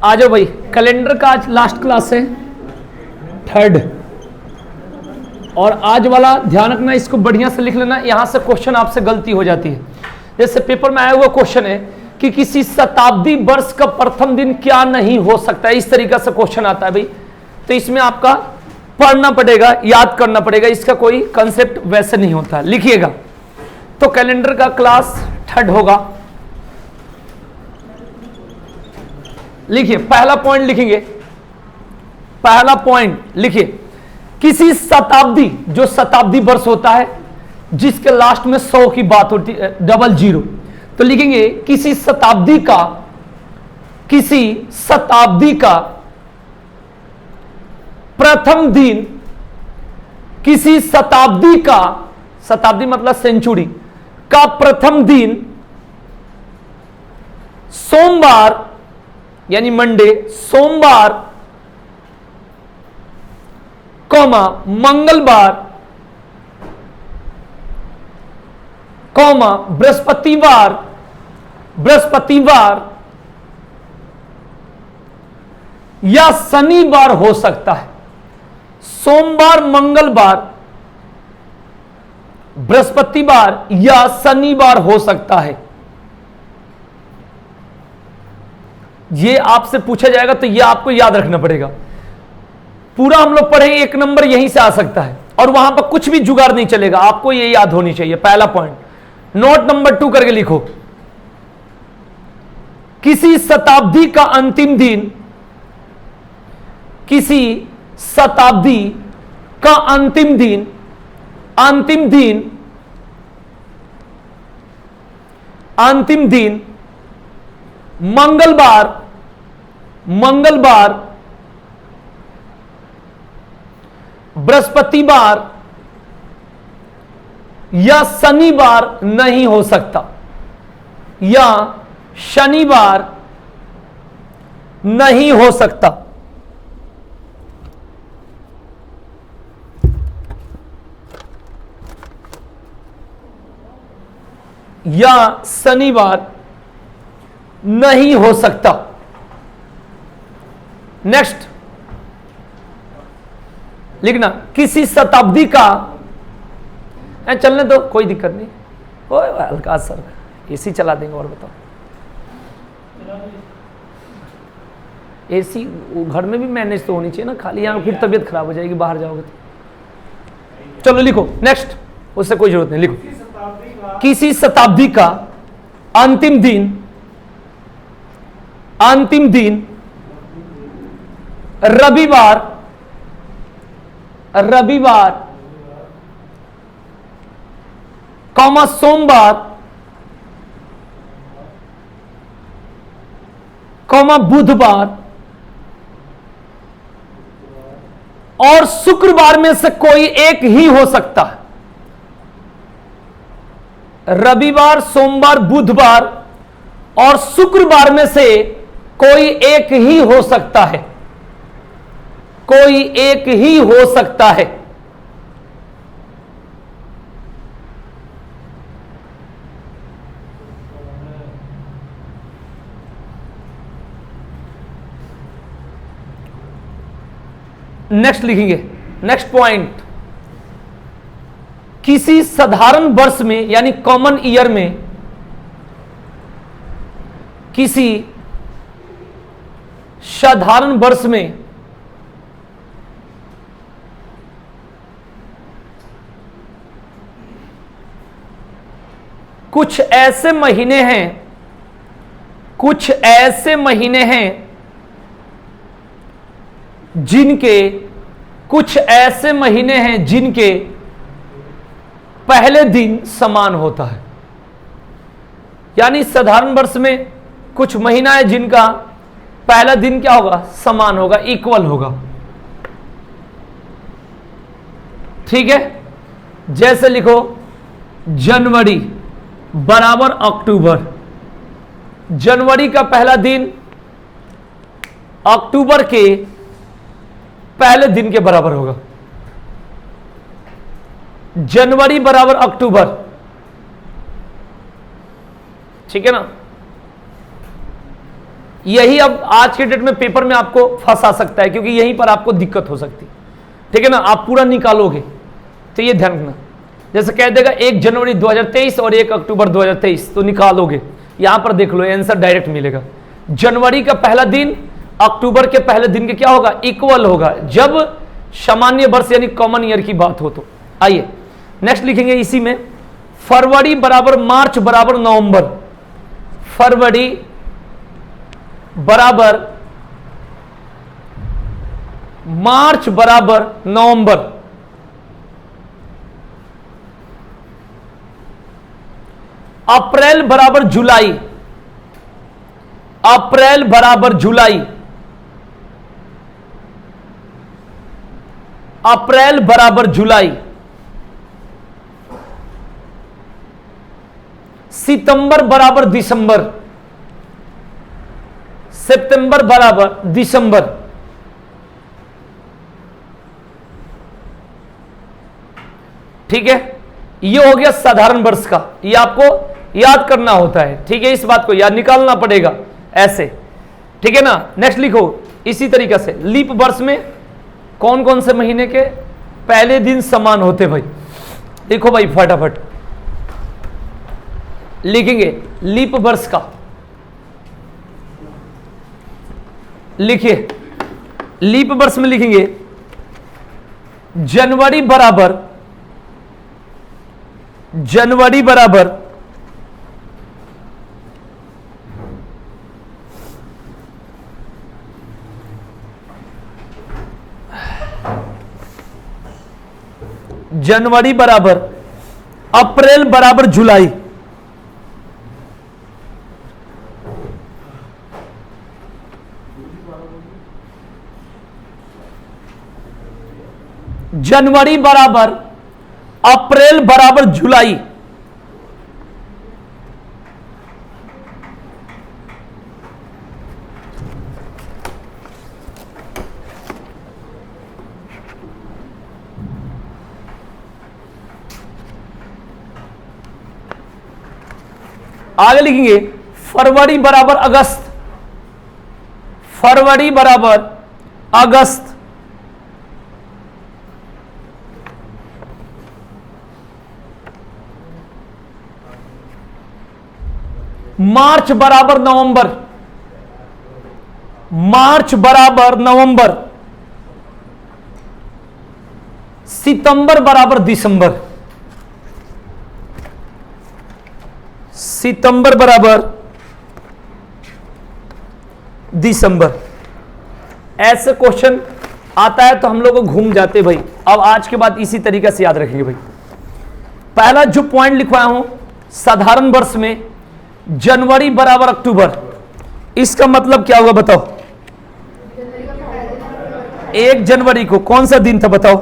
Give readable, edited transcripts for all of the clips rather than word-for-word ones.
आ जाओ भाई, कैलेंडर का आज लास्ट क्लास है, 3rd। और आज वाला ध्यान रखना, इसको बढ़िया से लिख लेना, यहां से क्वेश्चन आपसे गलती हो जाती है। जैसे पेपर में आया हुआ क्वेश्चन है कि किसी शताब्दी वर्ष का प्रथम दिन क्या नहीं हो सकता है, इस तरीका से क्वेश्चन आता है भाई। तो इसमें आपका पढ़ना पड़ेगा, याद करना पड़ेगा, इसका कोई कंसेप्ट वैसे नहीं होता। लिखिएगा, तो कैलेंडर का क्लास 3rd होगा। लिखिए, पहला पॉइंट लिखेंगे, पहला पॉइंट लिखिए, किसी शताब्दी, जो शताब्दी वर्ष होता है जिसके लास्ट में 100 की बात होती है, 00, तो लिखेंगे किसी शताब्दी का, किसी शताब्दी का प्रथम दिन, किसी शताब्दी का, शताब्दी मतलब सेंचुरी का प्रथम दिन सोमवार यानी मंडे, सोमवार कौमा मंगलवार कौमा बृहस्पतिवार, बृहस्पतिवार या शनिवार हो सकता है। सोमवार, मंगलवार, बृहस्पतिवार या शनिवार हो सकता है। ये आपसे पूछा जाएगा तो ये आपको याद रखना पड़ेगा। पूरा हम लोग पढ़े, एक नंबर यहीं से आ सकता है और वहां पर कुछ भी जुगाड़ नहीं चलेगा, आपको ये याद होनी चाहिए। पहला पॉइंट नोट नंबर 2 करके लिखो, किसी शताब्दी का अंतिम दिन, किसी शताब्दी का अंतिम दिन, अंतिम दिन, अंतिम दिन मंगलवार, मंगलवार, बृहस्पतिवार या शनिवार नहीं हो सकता, या शनिवार नहीं हो सकता। या शनिवार नहीं हो सकता। नेक्स्ट लिखना, किसी शताब्दी का, चलने दो कोई दिक्कत नहीं, ओए हल्का सर एसी चला देंगे। और बताओ, एसी घर में भी मैनेज तो होनी चाहिए ना, खाली यहां फिर तबीयत खराब हो जाएगी बाहर जाओगे तो। चलो लिखो नेक्स्ट, उससे कोई जरूरत नहीं, लिखो किसी शताब्दी का अंतिम दिन, अंतिम दिन रविवार, रविवार कौमा सोमवार कौमा बुधवार और शुक्रवार में से कोई एक ही हो सकता है। रविवार, सोमवार, बुधवार और शुक्रवार में से कोई एक ही हो सकता है, कोई एक ही हो सकता है। नेक्स्ट लिखेंगे, नेक्स्ट पॉइंट, किसी साधारण वर्ष में यानी कॉमन ईयर में, किसी साधारण वर्ष में कुछ ऐसे महीने हैं, कुछ ऐसे महीने हैं जिनके, कुछ ऐसे महीने हैं जिनके पहले दिन समान होता है। यानी साधारण वर्ष में कुछ महीना है जिनका पहला दिन क्या होगा, समान होगा, इक्वल होगा। ठीक है, जैसे लिखो जनवरी बराबर अक्टूबर, जनवरी का पहला दिन अक्टूबर के पहले दिन के बराबर होगा। जनवरी बराबर अक्टूबर, ठीक है ना। यही अब आज के डेट में पेपर में आपको फंसा सकता है, क्योंकि यहीं पर आपको दिक्कत हो सकती है। ठीक है ना, आप पूरा निकालोगे तो ये ध्यान रखना, जैसे कह देगा 1 जनवरी 2023 और 1 अक्टूबर 2023, तो निकालोगे, यहां पर देख लो आंसर डायरेक्ट मिलेगा। जनवरी का पहला दिन अक्टूबर के पहले दिन के क्या होगा, इक्वल होगा, जब सामान्य वर्ष यानी कॉमन ईयर की बात हो तो। आइए नेक्स्ट लिखेंगे इसी में, फरवरी बराबर मार्च बराबर नवंबर, फरवरी बराबर मार्च बराबर नवंबर, अप्रैल बराबर जुलाई, अप्रैल बराबर जुलाई, अप्रैल बराबर जुलाई, सितंबर बराबर दिसंबर, सितंबर बराबर दिसंबर, ठीक है। ये हो गया साधारण वर्ष का, ये आपको याद करना होता है, ठीक है, इस बात को याद निकालना पड़ेगा ऐसे, ठीक है ना। नेक्स्ट लिखो इसी तरीके से, लीप वर्ष में कौन कौन से महीने के पहले दिन समान होते भाई, देखो भाई फटाफट लिखेंगे लीप वर्ष का, लिखिए लीप वर्ष में लिखेंगे जनवरी बराबर, जनवरी बराबर जनवरी बराबर अप्रैल बराबर जुलाई, जनवरी बराबर अप्रैल बराबर जुलाई, आगे लिखेंगे फरवरी बराबर अगस्त, फरवरी बराबर अगस्त, मार्च बराबर नवंबर, मार्च बराबर नवंबर, सितंबर बराबर दिसंबर, सितंबर बराबर दिसंबर। ऐसे क्वेश्चन आता है तो हम लोग घूम जाते भाई। अब आज के बाद इसी तरीके से याद रखेंगे भाई। पहला जो पॉइंट लिखवाया हूं साधारण वर्ष में जनवरी बराबर अक्टूबर, इसका मतलब क्या होगा बताओ। 1 जनवरी को कौन सा दिन था बताओ।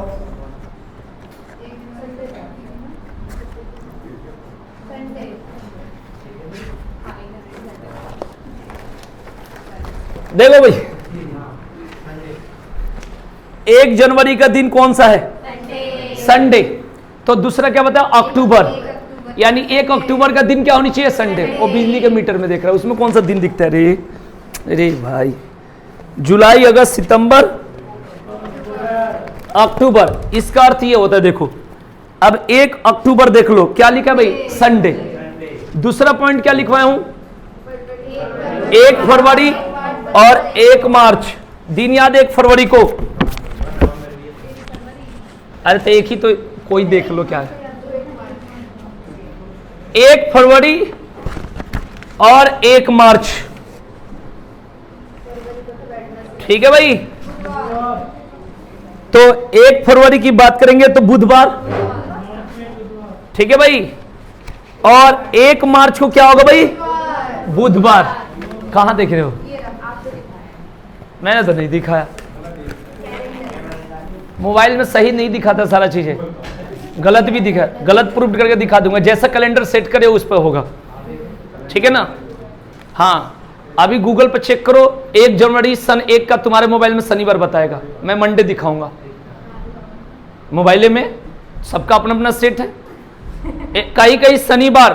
देखो भाई 1 जनवरी का दिन कौन सा है, संडे। तो दूसरा क्या बताया अक्टूबर, यानी 1 अक्टूबर का दिन क्या होनी चाहिए, संडे। वो बिजली के मीटर में देख रहा है उसमें कौन सा दिन दिखता है रे, अरे भाई जुलाई अगस्त सितंबर अक्टूबर, इसका अर्थ ये होता है। देखो अब 1 अक्टूबर देख लो क्या लिखा भाई, संडे। दूसरा पॉइंट क्या लिखवाया हूं, 1 फरवरी और 1 मार्च, दिन याद 1 फरवरी को। अरे तो एक ही तो कोई देख लो क्या है, 1 फरवरी और 1 मार्च, ठीक है भाई। तो 1 फरवरी की बात करेंगे तो बुधवार, ठीक है भाई। और 1 मार्च को क्या होगा भाई, बुधवार। कहां देख रहे हो, मैंने तो नहीं दिखाया, मोबाइल में सही नहीं दिखाता सारा चीजें, गलत भी दिखा, गलत प्रूफ करके दिखा दूंगा। जैसा कैलेंडर सेट करे उस पर होगा, ठीक है ना। हाँ अभी गूगल पर चेक करो, 1 जनवरी सन 1 का तुम्हारे मोबाइल में शनिवार बताएगा, मैं मंडे दिखाऊंगा। मोबाइल में सबका अपना अपना सेट है, कहीं कहीं शनिवार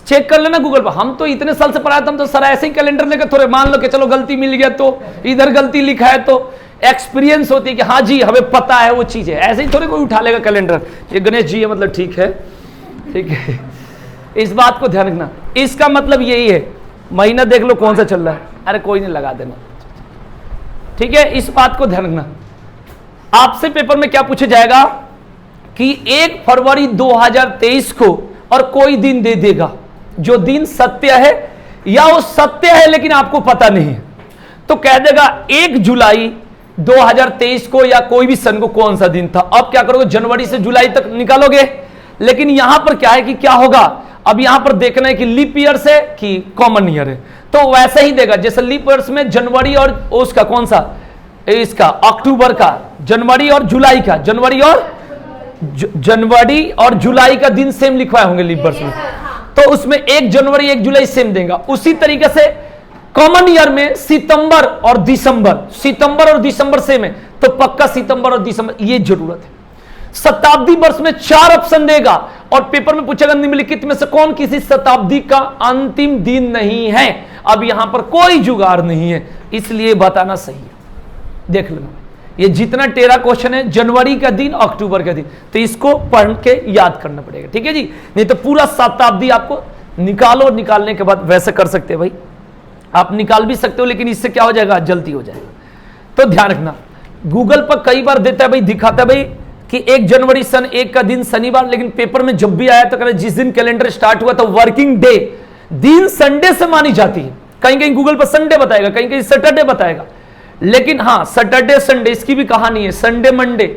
चेक कर लेना गूगल पर। हम तो इतने साल से पढ़ाते, हम तो सर ऐसे ही कैलेंडर लेकर थोड़े मान लो कि चलो गलती मिल गया तो इधर गलती लिखा है तो एक्सपीरियंस होती है कि हाँ जी हमें पता है वो चीज है। ऐसे ही थोड़े कोई उठा लेगा कैलेंडर, ये गणेश जी है मतलब ठीक है, ठीक है। इस बात को ध्यान रखना, इसका मतलब यही है, महीना देख लो कौन सा चल रहा है, अरे कोई नहीं लगा देना, ठीक है। इस बात को ध्यान रखना। आपसे पेपर में क्या पूछा जाएगा कि 1 फरवरी 2023 को और कोई दिन दे देगा जो दिन सत्य है या वो सत्य है लेकिन आपको पता नहीं है, तो कह देगा 1 जुलाई 2023 को या कोई भी सन को कौन सा दिन था। अब क्या करोगे, जनवरी से जुलाई तक निकालोगे, लेकिन यहां पर क्या है कि क्या होगा, अब यहां पर देखना है कि लीप ईयर से कि कॉमन ईयर है, तो वैसे ही देगा जैसे लीप ईयर्स में जनवरी और उसका कौन सा, इसका अक्टूबर का, जनवरी और जुलाई का, जनवरी और जुलाई का दिन सेम लिखवाए होंगे लीप ईयर्स में, तो उसमें 1 जनवरी 1 जुलाई सेम देगा। उसी तरीके से कॉमन ईयर में सितंबर और दिसंबर सेम है, तो पक्का सितंबर और दिसंबर, ये जरूरत है। शताब्दी वर्ष में 4 ऑप्शन देगा और पेपर में पूछेगा निम्नलिखित में से कौन किसी शताब्दी का अंतिम दिन नहीं है। अब यहां पर कोई जुगाड़ नहीं है, इसलिए बताना सही है। देख लेना, ये जितना टेरा क्वेश्चन है, जनवरी का दिन, अक्टूबर का दिन, तो इसको पढ़ के याद करना पड़ेगा, ठीक है जी। नहीं तो पूरा शताब्दी आपको निकालो, निकालने के बाद वैसे कर सकते हैं भाई, आप निकाल भी सकते हो, लेकिन इससे क्या हो जाएगा, जल्दी हो जाएगा। तो ध्यान रखना, गूगल पर कई बार देता है भाई, दिखाता है भाई कि 1 जनवरी सन 1 का दिन शनिवार, लेकिन पेपर में जब भी आया तो कहना जिस दिन कैलेंडर स्टार्ट हुआ तो वर्किंग डे, दिन संडे से मानी जाती है। कहीं कहीं गूगल पर संडे बताएगा, कहीं कहीं सैटरडे बताएगा, लेकिन हाँ सैटरडे संडे इसकी भी कहानी है, संडे मंडे,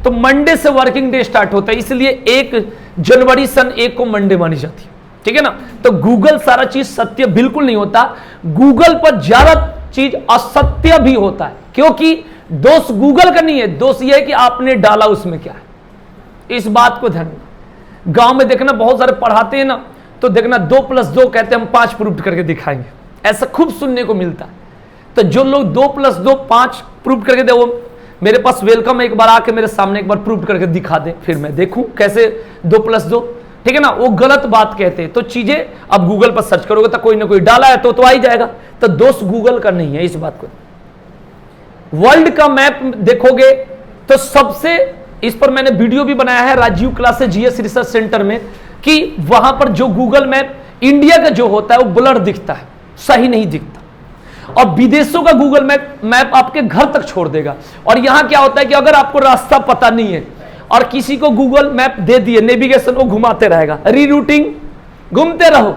तो मंडे से वर्किंग डे स्टार्ट होता है, इसलिए 1 जनवरी सन 1 को मंडे मानी जाती है, ठीक है ना। तो गूगल सारा चीज सत्य बिल्कुल नहीं होता, गूगल पर ज्यादा चीज असत्य भी होता है, क्योंकि दोष गूगल का नहीं है, दोष यह है कि आपने डाला उसमें क्या है। इस बात को ध्यान रखना। गांव में देखना बहुत सारे पढ़ाते हैं ना, तो देखना 2+2 कहते हैं हम 5 प्रूफ करके दिखाएंगे, ऐसा खूब सुनने को मिलता है। तो जो लोग 2+2 5 प्रूफ करके दे, वो मेरे पास वेलकम है, एक बार आके मेरे सामने एक बार प्रूफ करके दिखा दे, फिर मैं देखूं कैसे 2+2, ठीक है ना। वो गलत बात कहते हैं, तो चीजें अब गूगल पर सर्च करोगे तो कोई ना कोई डाला है तो आ ही जाएगा, तो दोष गूगल का नहीं है। इस बात को, वर्ल्ड का मैप देखोगे तो सबसे, इस पर मैंने वीडियो भी बनाया है Rajiv classes GS research centre में, कि वहां पर जो गूगल मैप इंडिया का जो होता है वो ब्लर दिखता है, सही नहीं दिखता, और विदेशों का गूगल मैप आपके घर तक छोड़ देगा। और यहां क्या होता है कि अगर आपको रास्ता पता नहीं है और किसी को गूगल मैप दे दिए नेविगेशन, वो घुमाते रहेगा, रीरूटिंग, घूमते रहो,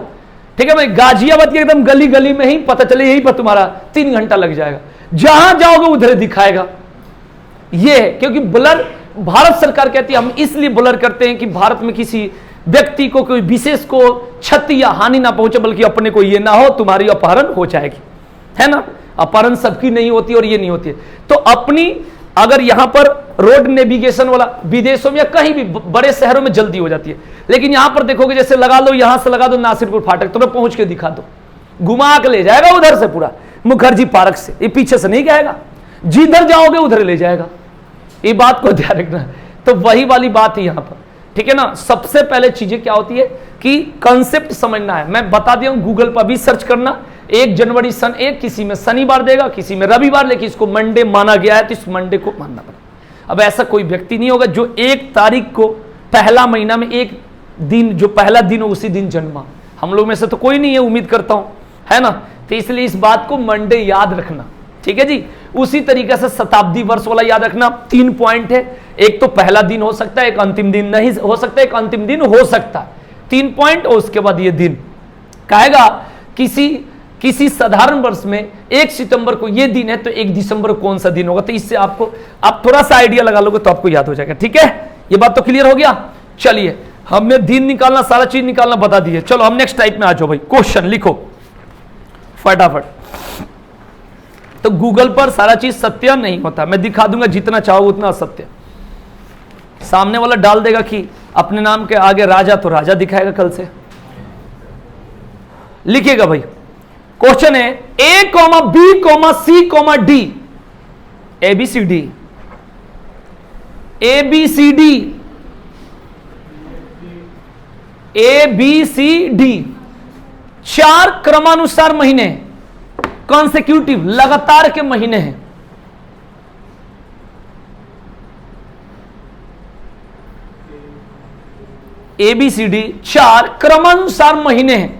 ठीक है भाई। गाजियाबाद की एकदम गली गली में ही पता चले, यही पर तुम्हारा 3 घंटा लग जाएगा, जहां जाओगे उधर दिखाएगा। ये है क्योंकि ब्लर, भारत सरकार कहती है हम इसलिए ब्लर करते हैं कि भारत में किसी व्यक्ति को, कोई विशेष को क्षति या हानि ना पहुंचे, बल्कि अपने को ये ना हो तुम्हारी अपहरण हो जाएगी, है ना। अपहरण सबकी नहीं होती और ये नहीं होती है, तो अपनी अगर यहां पर रोड नेविगेशन वाला विदेशों में या कहीं भी बड़े शहरों में जल्दी हो जाती है, लेकिन यहां पर देखोगे जैसे लगा लो, यहां से लगा दो नासिरपुर फाटक, तुम्हें पहुंच के दिखा दो, घुमा के ले जाएगा उधर से, पूरा मुखर्जी पार्क से, ये पीछे से नहीं जाएगा, जिधर जाओगे उधर ले जाएगा। ये बात को ध्यान रखना। तो वही वाली बात है यहां पर, ठीक है ना। सबसे पहले चीजें क्या होती है कि कंसेप्ट समझना है। मैं बता दिया हूं, गूगल पर भी सर्च करना, 1 जनवरी सन 1 किसी में शनिवार देगा, किसी में रविवार, लेकिन इसको मंडे माना गया है तो इस मंडे को मानना पड़ेगा। अब ऐसा कोई व्यक्ति नहीं होगा जो 1 तारीख को पहला महीना में एक दिन, जो पहला दिन हो उसी दिन जन्मा, हम लोग में से तो कोई नहीं है, उम्मीद करता हूं, है ना। तो इसलिए इस बात को मंडे याद रखना, ठीक है जी। उसी तरीके से शताब्दी वर्ष वाला याद रखना, 3 पॉइंट है, एक तो पहला दिन हो सकता है, एक अंतिम दिन नहीं हो सकता, एक अंतिम दिन हो सकता है, 3 पॉइंट। और उसके बाद ये दिन कहेगा किसी साधारण वर्ष में 1 सितंबर को ये दिन है, तो 1 दिसंबर को कौन सा दिन होगा, तो इससे आपको आप थोड़ा सा आइडिया लगा लोगे तो आपको याद हो जाएगा, ठीक है। ये बात तो क्लियर हो गया। चलिए, हमने दिन निकालना, सारा चीज निकालना बता दिए। चलो हम नेक्स्ट टाइप में आ जाओ भाई, क्वेश्चन लिखो फटाफट। तो गूगल पर सारा चीज सत्य नहीं होता, मैं दिखा दूंगा जितना चाहो उतना असत्य। सामने वाला डाल देगा कि अपने नाम के आगे राजा, तो राजा दिखाएगा कल से। लिखिएगा भाई, क्वेश्चन है A, B, C, D, ABCD, ABCD, ABCD, 4 क्रमानुसार महीने, कॉन्सेक्यूटिव लगातार के महीने हैं। ABCD 4 क्रमानुसार महीने हैं,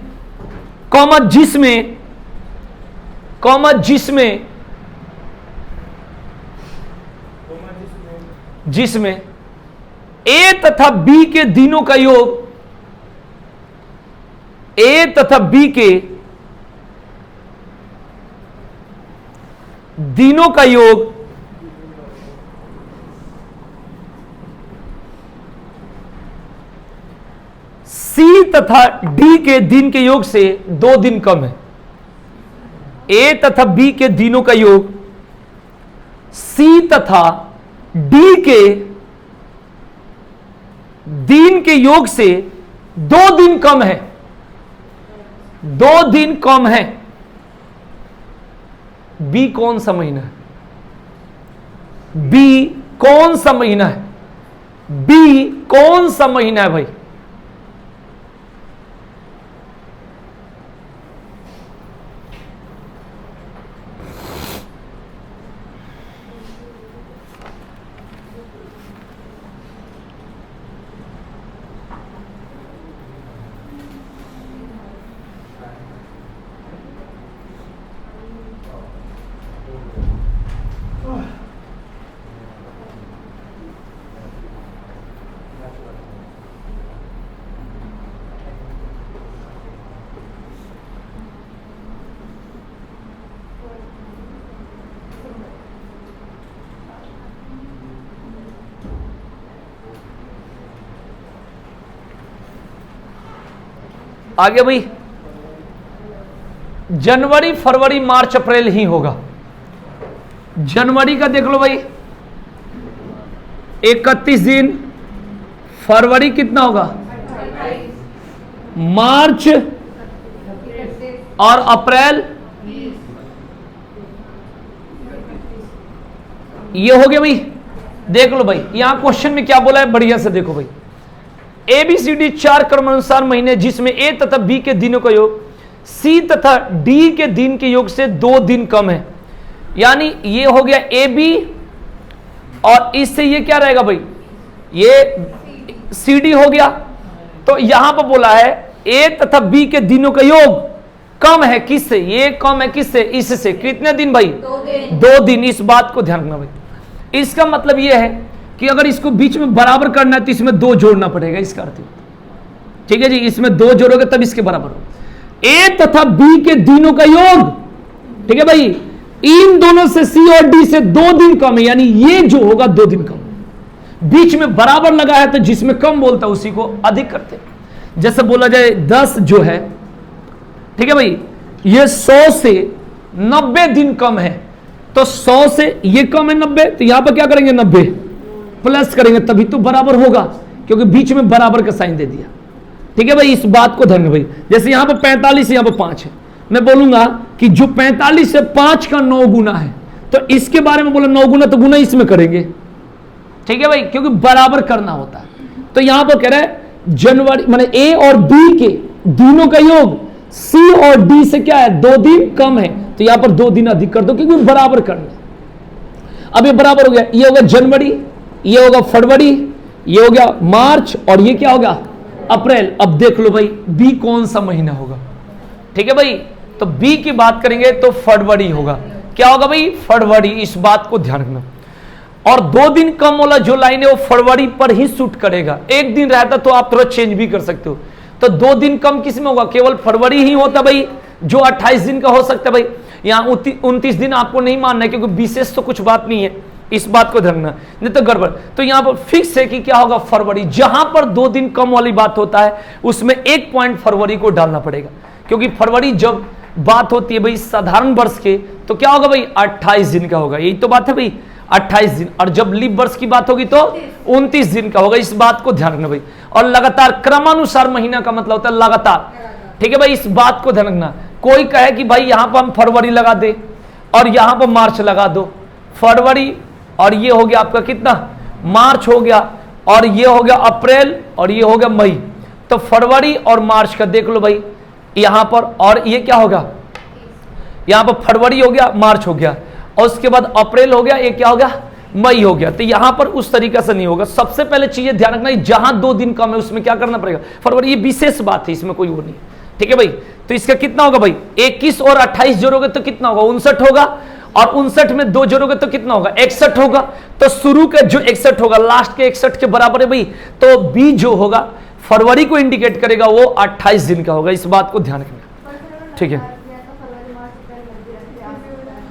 कॉमा जिसमें A तथा B के दिनों का योग, A तथा B के दिनों का योग C तथा D के दिन के योग से 2 दिन कम है। A तथा B के दिनों का योग C तथा D के दिन के योग से 2 दिन कम है। 2 दिन कम है। B कौन सा महीना है? B कौन सा महीना है? B कौन सा महीना है भाई? आगे भाई, जनवरी फरवरी मार्च अप्रैल ही होगा। जनवरी का देख लो भाई 31 दिन, फरवरी कितना होगा? मार्च और अप्रैल ये हो गया भाई। देख लो भाई यहां क्वेश्चन में क्या बोला है, बढ़िया से देखो भाई। ABCD 4 क्रमानुसार महीने जिसमें A तथा B के दिनों का योग C तथा D के दिन के योग से 2 दिन कम है। यानी ये हो गया AB और इससे ये क्या रहेगा भाई, ये CD हो गया। तो यहां पर बोला है A तथा B के दिनों का योग कम है किससे? ये कम है किससे? इससे। कितने दिन भाई? 2 दिन। इस बात को ध्यान रखना भाई। इसका मतलब ये है कि अगर इसको बीच में बराबर करना है तो इसमें 2 जोड़ना पड़ेगा, इसका अर्थ। ठीक है जी, इसमें 2 जोड़ोगे तब इसके बराबर हो। A तथा B के दिनों का योग, ठीक है भाई, इन दोनों से C और D से 2 दिन कम है। यानी ये जो होगा 2 दिन कम। बीच में बराबर लगा है तो जिसमें कम बोलता है उसी को अधिक करते। जैसे बोला जाए 10 जो है, ठीक है भाई, ये 100 से 90 दिन कम है, तो 100 से ये कम है 90, तो यहां पर क्या करेंगे 90 प्लस करेंगे तभी तो बराबर होगा, क्योंकि बीच में बराबर का साइन दे दिया। ठीक है भाई, इस बात को ध्यान भाई। जैसे यहां पर 45 यहां पर 5 है, मैं बोलूंगा कि जो 45 से 5 का 9 गुना है, तो इसके बारे में बोला 9 गुना, तो गुना इसमें करेंगे। ठीक है भाई, क्योंकि बराबर करना होता है। तो यहां पर कह रहा है जनवरी माने A और B के दिनों का योग C और D से क्या है 2 दिन कम है, तो यहां पर 2 दिन अधिक कर दो क्योंकि बराबर करना। अब ये बराबर हो गया, ये होगा जनवरी, ये होगा फरवरी, ये हो गया मार्च और ये क्या होगा अप्रैल। अब देख लो भाई B कौन सा महीना होगा। ठीक है भाई, तो B की बात करेंगे तो फरवरी होगा। क्या होगा भाई फरवरी, इस बात को ध्यान रखना। और 2 दिन कम वाला जो लाइन है वो फरवरी पर ही सूट करेगा। एक दिन रहता तो आप थोड़ा चेंज भी कर सकते हो। तो 2 दिन कम किस में होगा, केवल फरवरी ही होता भाई, जो 28 दिन का हो सकता है भाई। यहाँ 29 दिन आपको नहीं मानना है क्योंकि विशेष तो कुछ बात नहीं है, इस बात को ध्यान रखना, नहीं तो गड़बड़। तो यहां पर फिक्स है कि क्या होगा फरवरी। जहां पर 2 दिन कम वाली बात होता है उसमें 1 पॉइंट फरवरी को डालना पड़ेगा, क्योंकि फरवरी जब बात होती है भाई साधारण वर्ष के, तो क्या होगा भाई 28 दिन का होगा। यही तो बात है भाई 28 दिन। और जब लीप वर्ष की बात होगी तो 29 दिन का होगा। इस बात को ध्यान रखना भाई। और लगातार क्रमानुसार महीना का मतलब होता है लगातार। ठीक है भाई, इस बात को ध्यान रखना। कोई कहे कि भाई यहां पर हम फरवरी लगा दे और यहां पर मार्च लगा दो, फरवरी और ये हो गया आपका कितना मार्च हो गया, और ये हो गया अप्रैल और ये हो गया मई। तो फरवरी और मार्च का देख लो भाई, यहां पर, और ये क्या होगा, यहां पर फरवरी हो गया, मार्च हो गया, और उसके बाद अप्रैल हो गया, ये क्या हो गया, मई हो गया। तो यहां पर उस तरीके से नहीं होगा। सबसे पहले चीजें ध्यान रखना, जहां 2 दिन कम है उसमें क्या करना पड़ेगा, फरवरी। ये विशेष बात है, इसमें कोई वो नहीं, ठीक है भाई। तो इसका कितना होगा भाई, 21 और 28 जोड़ोगे तो कितना होगा, 59 होगा, और 59 में 2 जोड़ोगे तो कितना होगा, 61 होगा। तो शुरू का जो 61 होगा लास्ट के 61 के बराबर है भाई। तो बी जो होगा फरवरी को इंडिकेट करेगा वो 28 दिन का होगा। इस बात को ध्यान रखना, ठीक है।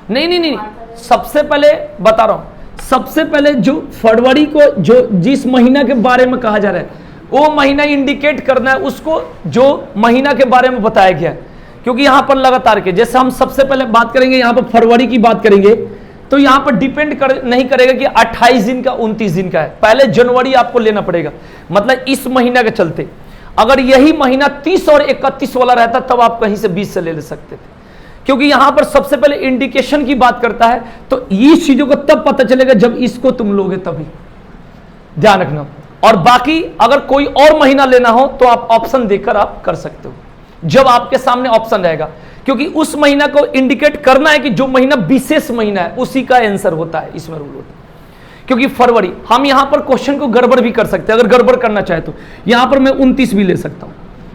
नहीं नहीं नहीं, सबसे पहले बता रहा हूं, सबसे पहले जो फरवरी को जो जिस महीना के बारे में कहा जा रहा है वो महीना इंडिकेट करना है उसको, जो महीना के बारे में बताया गया है। क्योंकि यहां पर लगातार के, जैसे हम सबसे पहले बात करेंगे यहां पर फरवरी की बात करेंगे, तो यहां पर डिपेंड नहीं करेगा कि 28 दिन का 29 दिन का है, पहले जनवरी आपको लेना पड़ेगा। मतलब इस महीना के चलते अगर यही महीना 30 और 31 वाला रहता तब आप कहीं से 20 से ले सकते थे। क्योंकि यहां पर सबसे पहले इंडिकेशन की बात करता है, तो ये चीजों को तब पता चलेगा जब इसको तुम लोगे, तभी ध्यान रखना। और बाकी अगर कोई और महीना लेना हो तो आप ऑप्शन देकर आप कर सकते हो, जब आपके सामने ऑप्शन रहेगा। क्योंकि उस महीना को इंडिकेट करना है कि जो महीना विशेष महीना है उसी का आंसर होता है, इसमें रूल होता है। क्योंकि फरवरी, हम यहां पर क्वेश्चन को गड़बड़ भी कर सकते हैं, अगर गड़बड़ करना चाहे तो यहां पर मैं 29 भी ले सकता हूं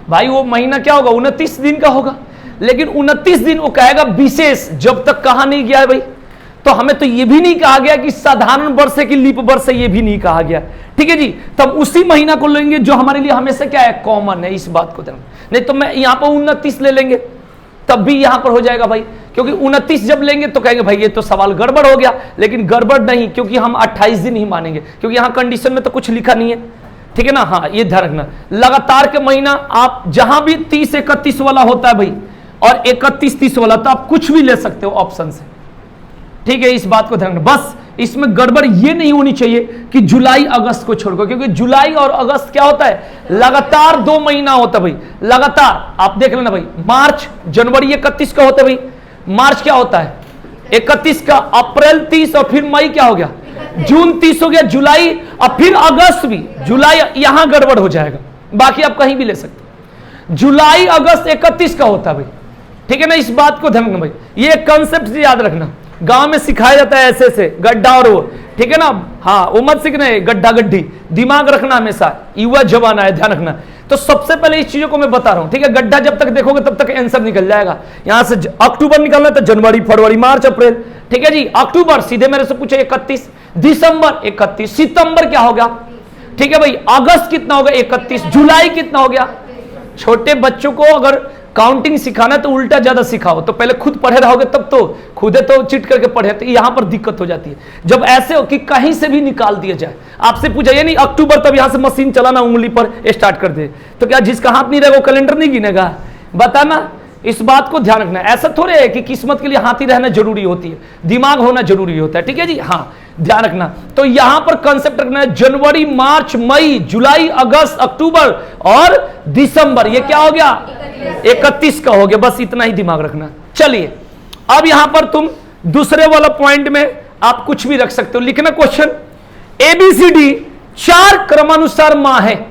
भाई। वो महीना क्या होगा, 29 दिन का होगा, लेकिन 29 दिन वो कहेगा विशेष, जब तक कहा नहीं गया है भाई। तो हमें तो ये भी नहीं कहा गया कि साधारण वर्ष है कि लीप वर्ष है, ये भी नहीं कहा गया, ठीक है जी। तब उसी महीना को लेंगे जो हमारे लिए हमेशा क्या है, कॉमन है, इस बात को ध्यान। नहीं तो मैं यहां पर 29 ले लेंगे तब भी यहां पर हो जाएगा भाई, क्योंकि 29 जब लेंगे तो कहेंगे भाई ये तो सवाल गड़बड़ हो गया, लेकिन गड़बड़ नहीं, क्योंकि हम 28 दिन ही मानेंगे, क्योंकि यहां कंडीशन में तो कुछ लिखा नहीं है, ठीक है ना। हाँ, ये ध्यान रखना, लगातार के महीना आप जहां भी 30-31 वाला होता है भाई, और 31-30 वाला, तो आप कुछ भी ले सकते हो ऑप्शन से, ठीक है। इस बात को ध्यान रखना। बस इसमें गड़बड़ ये नहीं होनी चाहिए कि जुलाई अगस्त को छोड़कर, क्योंकि जुलाई और अगस्त क्या होता है, लगातार 2 महीना होता है भाई, लगातार। आप देख लेना भाई, मार्च जनवरी 31 का होता है भाई, मार्च क्या होता है 31 का, अप्रैल 30, और फिर मई क्या हो गया, जून 30 हो गया, जुलाई, और फिर अगस्त भी, जुलाई यहां गड़बड़ हो जाएगा, बाकी आप कहीं भी ले सकते। जुलाई अगस्त 31 का होता है भाई, ठीक है ना। इस बात को ध्यान रखना भाई, ये कंसेप्ट याद रखना, गांव में सिखाया जाता है ऐसे से, गड्ढा और वो, ठीक है ना। हाँ, वो मत सीखना है गड्ढा गड्ढी, दिमाग रखना हमेशा, युवा जमाना है, ध्यान रखना। तो सबसे पहले इस चीजों को मैं बता रहा हूं, ठीक है। गड्ढा जब तक देखोगे तब तक आंसर निकल जाएगा। यहां से अक्टूबर निकलना तो जनवरी, फरवरी, मार्च, अप्रैल, ठीक है जी। अक्टूबर सीधे मेरे से पूछे 31, दिसंबर 31, सितंबर क्या हो गया, ठीक है भाई। अगस्त कितना हो गया 31, जुलाई कितना हो गया। छोटे बच्चों को अगर काउंटिंग सिखाना तो उल्टा ज्यादा सिखाओ, तो पहले खुद पढ़े रहोगे तब तो खुदे तो चिट करके पढ़े, तो यहां पर दिक्कत हो जाती है जब ऐसे हो कि कहीं से भी निकाल दिया जाए। आपसे पूछा ये नहीं अक्टूबर, तब यहां से मशीन चलाना उंगली पर स्टार्ट कर दे, तो क्या जिसका हाथ नहीं रहेगा वो कैलेंडर नहीं गिनेगा, बताना। इस बात को ध्यान रखना। ऐसा थोड़े है कि किस्मत के लिए हाथी रहना जरूरी होती है, दिमाग होना जरूरी होता है, ठीक है जी। हाँ, ध्यान रखना। तो यहां पर कंसेप्ट रखना है जनवरी, मार्च, मई, जुलाई, अगस्त, अक्टूबर और दिसंबर, ये क्या हो गया 31 का हो गया। बस इतना ही दिमाग रखना। चलिए, अब यहां पर तुम दूसरे वाला पॉइंट में आप कुछ भी रख सकते हो। लिखना क्वेश्चन, ABCD 4 क्रमानुसार माह है,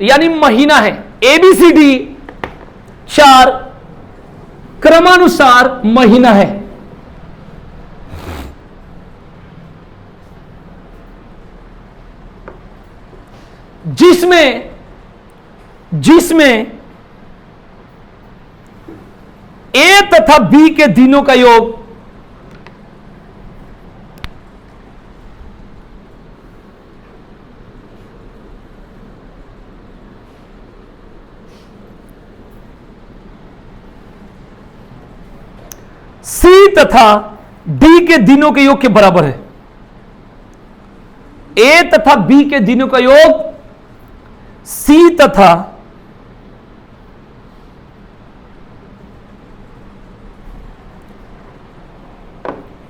यानी महीना है। ABCD 4 क्रमानुसार महीना है। जिसमें A तथा B के दिनों का योग C तथा D के दिनों के योग के बराबर है। A तथा B के दिनों का योग C तथा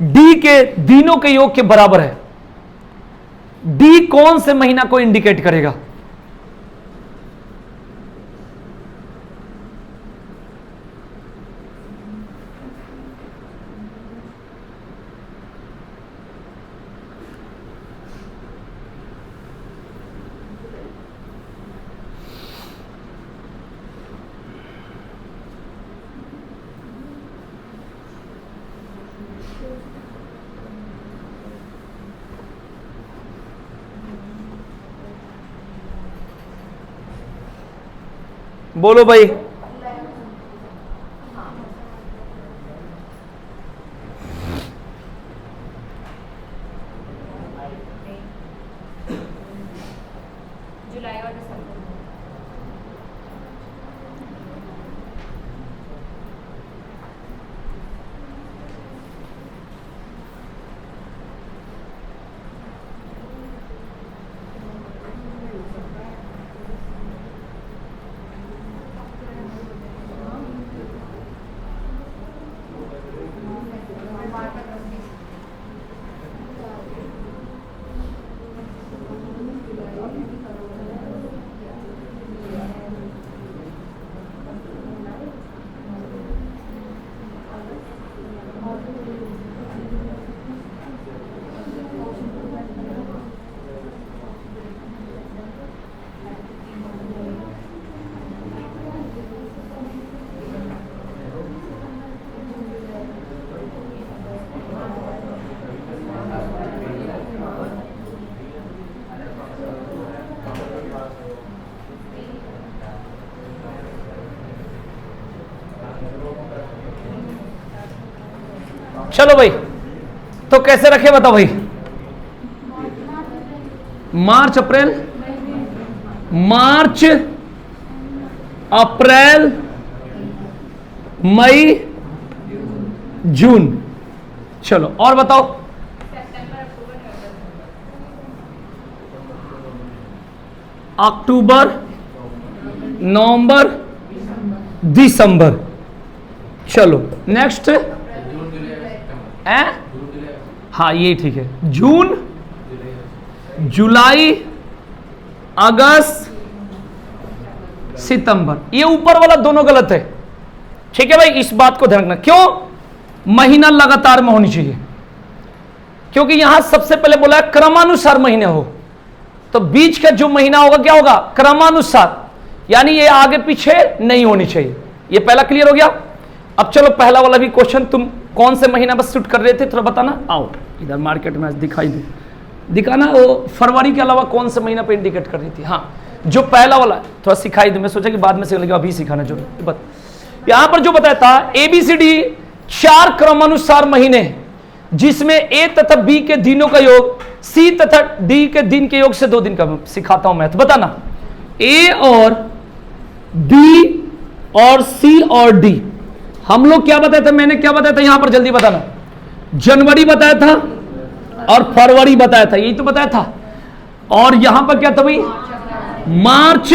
D के दिनों के योग के बराबर है। D कौन से महीना को इंडिकेट करेगा? बोलो भाई। जुलाई और दिसंबर। चलो भाई, तो कैसे रखे बताओ भाई। मार्च अप्रैल, मार्च अप्रैल मई जून। चलो और बताओ। अक्टूबर, नवंबर, दिसंबर। चलो नेक्स्ट। हाँ ये ठीक है। जून, जुलाई, अगस्त, सितंबर। ये ऊपर वाला दोनों गलत है। ठीक है भाई, इस बात को ध्यान रखना। क्यों? महीना लगातार में होनी चाहिए, क्योंकि यहां सबसे पहले बोला है क्रमानुसार महीने हो, तो बीच का जो महीना होगा क्या होगा? क्रमानुसार, यानी ये आगे पीछे नहीं होनी चाहिए। ये पहला क्लियर हो गया। अब चलो पहला वाला भी क्वेश्चन, तुम कौन से महीना बस शूट कर रहे थे थोड़ा बताना। आओ इधर मार्केट में दिखाई दे, दिखाना वो फरवरी के अलावा कौन से महीना पे इंडिकेट कर रही थी। हाँ जो पहला वाला थोड़ा सिखाई दो, मैं सोचा कि बाद में सिखा लेगा, अभी सिखाना जरूर। बता यहां पर जो बताया था ABCD 4 क्रमानुसार महीने, जिसमें A तथा B के दिनों का योग C तथा D के दिन के योग से 2 दिन का। सिखाता हूं मैथ, बताना। A और B और C और D हम लोग क्या बताया था? मैंने क्या बताया था यहां पर जल्दी बताना। जनवरी बताया था और फरवरी बताया था, यही तो बताया था। और यहां पर क्या था भाई? मार्च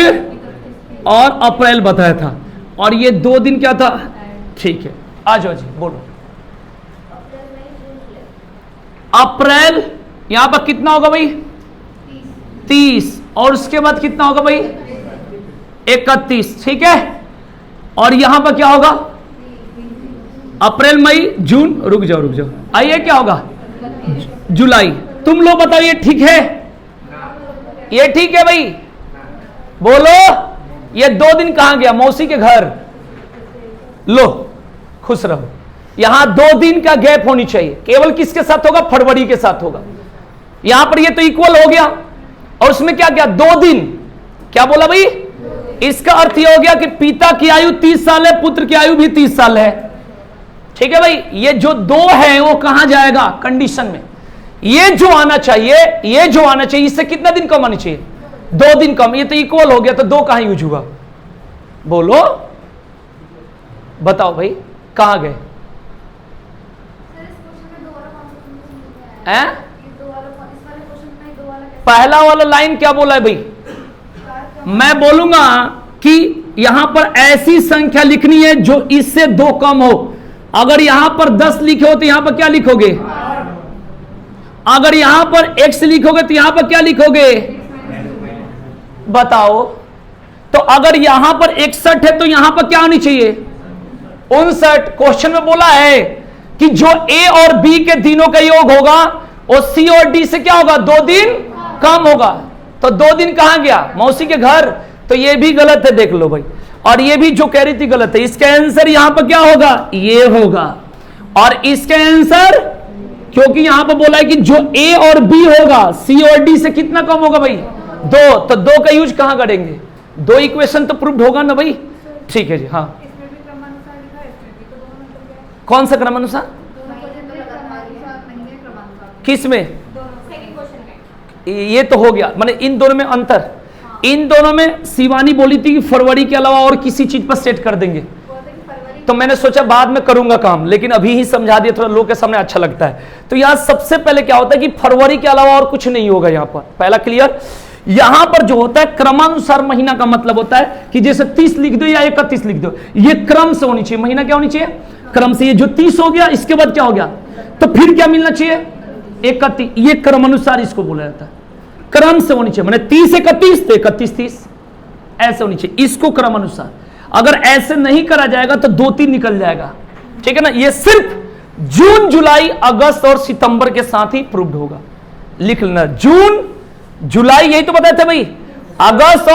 और अप्रैल बताया था। और ये 2 दिन क्या था? ठीक है, आ जाओ जी बोलो। अप्रैल यहां पर कितना होगा भाई? 30। और उसके बाद कितना होगा भाई? 31। ठीक है। और यहां पर क्या होगा? अप्रैल, मई, जून। रुक जाओ आइए, क्या होगा? जुलाई। तुम लोग बताओ ये ठीक है? ये ठीक है भाई? बोलो। ये 2 दिन कहां गया? मौसी के घर। लो खुश रहो। यहां 2 दिन का गैप होनी चाहिए। केवल किसके साथ होगा? फरवरी के साथ होगा। यहां पर ये तो इक्वल हो गया, और उसमें क्या गया? 2 दिन। क्या बोला भाई? इसका अर्थ यह हो गया कि पिता की आयु 30 साल है, पुत्र की आयु भी 30 साल है। ठीक है भाई। ये जो 2 है वो कहां जाएगा? कंडीशन में। ये जो आना चाहिए, इससे कितना दिन कम आनी चाहिए? 2 दिन कम। ये तो इक्वल हो गया, तो 2 कहां यूज हुआ? बोलो बताओ भाई, कहां गए? पहला वाला लाइन क्या बोला है भाई? मैं बोलूंगा कि यहां पर ऐसी संख्या लिखनी है जो इससे 2 कम हो। अगर यहां पर 10 लिखे हो तो यहां पर क्या लिखोगे? अगर यहां पर x लिखोगे तो यहां पर क्या लिखोगे? बताओ। तो अगर यहां पर 61 है तो यहां पर क्या होनी चाहिए? 59। क्वेश्चन में बोला है कि जो A और B के दिनों का योग होगा वो C और D से क्या होगा? 2 दिन कम होगा। तो 2 दिन कहां गया? मौसी के घर। तो ये भी गलत है, देख लो भाई। और ये भी जो कह रही थी गलत है। इसका आंसर यहां पर क्या होगा? ये होगा। और इसका आंसर, क्योंकि यहां पर बोला है कि जो A और B होगा C और D से कितना कम होगा भाई? 2। तो 2 का यूज कहां करेंगे? 2 इक्वेशन तो प्रूव्ड होगा ना भाई। ठीक है जी, हाँ। इसमें भी क्रमानुसार लिखा है, इसमें भी तो दोनों में तो क्या है? कौन सा क्रमानुसार? दोनों क्वेश्चन में क्रमानुसार नहीं है, क्रमानुसार किस में? दोनों सेकंड क्वेश्चन में। ये तो हो गया, माने इन दोनों में अंतर। हाँ। इन दोनों में शिवानी बोली थी कि फरवरी के अलावा और किसी चीज पर सेट कर देंगे, बोलते कि फरवरी तो मैंने सोचा बाद में करूंगा काम, लेकिन अभी ही समझा दिया, थोड़ा लोग के सामने अच्छा लगता है। तो यहां सबसे पहले क्या होता है कि फरवरी के अलावा और कुछ नहीं होगा यहां पर, पहला क्लियर। यहां पर जो होता है क्रमानुसार महीना का मतलब होता है कि जैसे 30 लिख दो या 31 लिख दो, ये क्रम से होनी चाहिए। महीना क्या होनी चाहिए? क्रम से। ये जो 30 हो गया, इसके बाद क्या हो गया, तो फिर क्या मिलना चाहिए? 31। ये क्रमानुसार इसको बोला जाता है, क्रम से होनी चाहिए। मैंने 30 31 तो 31 30 ऐसे होनी चाहिए, इसको क्रमानुसार। अगर ऐसे नहीं करा जाएगा तो 2-3 निकल जाएगा, ठीक है ना। ये सिर्फ जून जुलाई अगस्त और सितंबर के साथ ही प्रूव्ड होगा, लिख लेना। जून जुलाई यही तो बताए थे भाई, अगस्त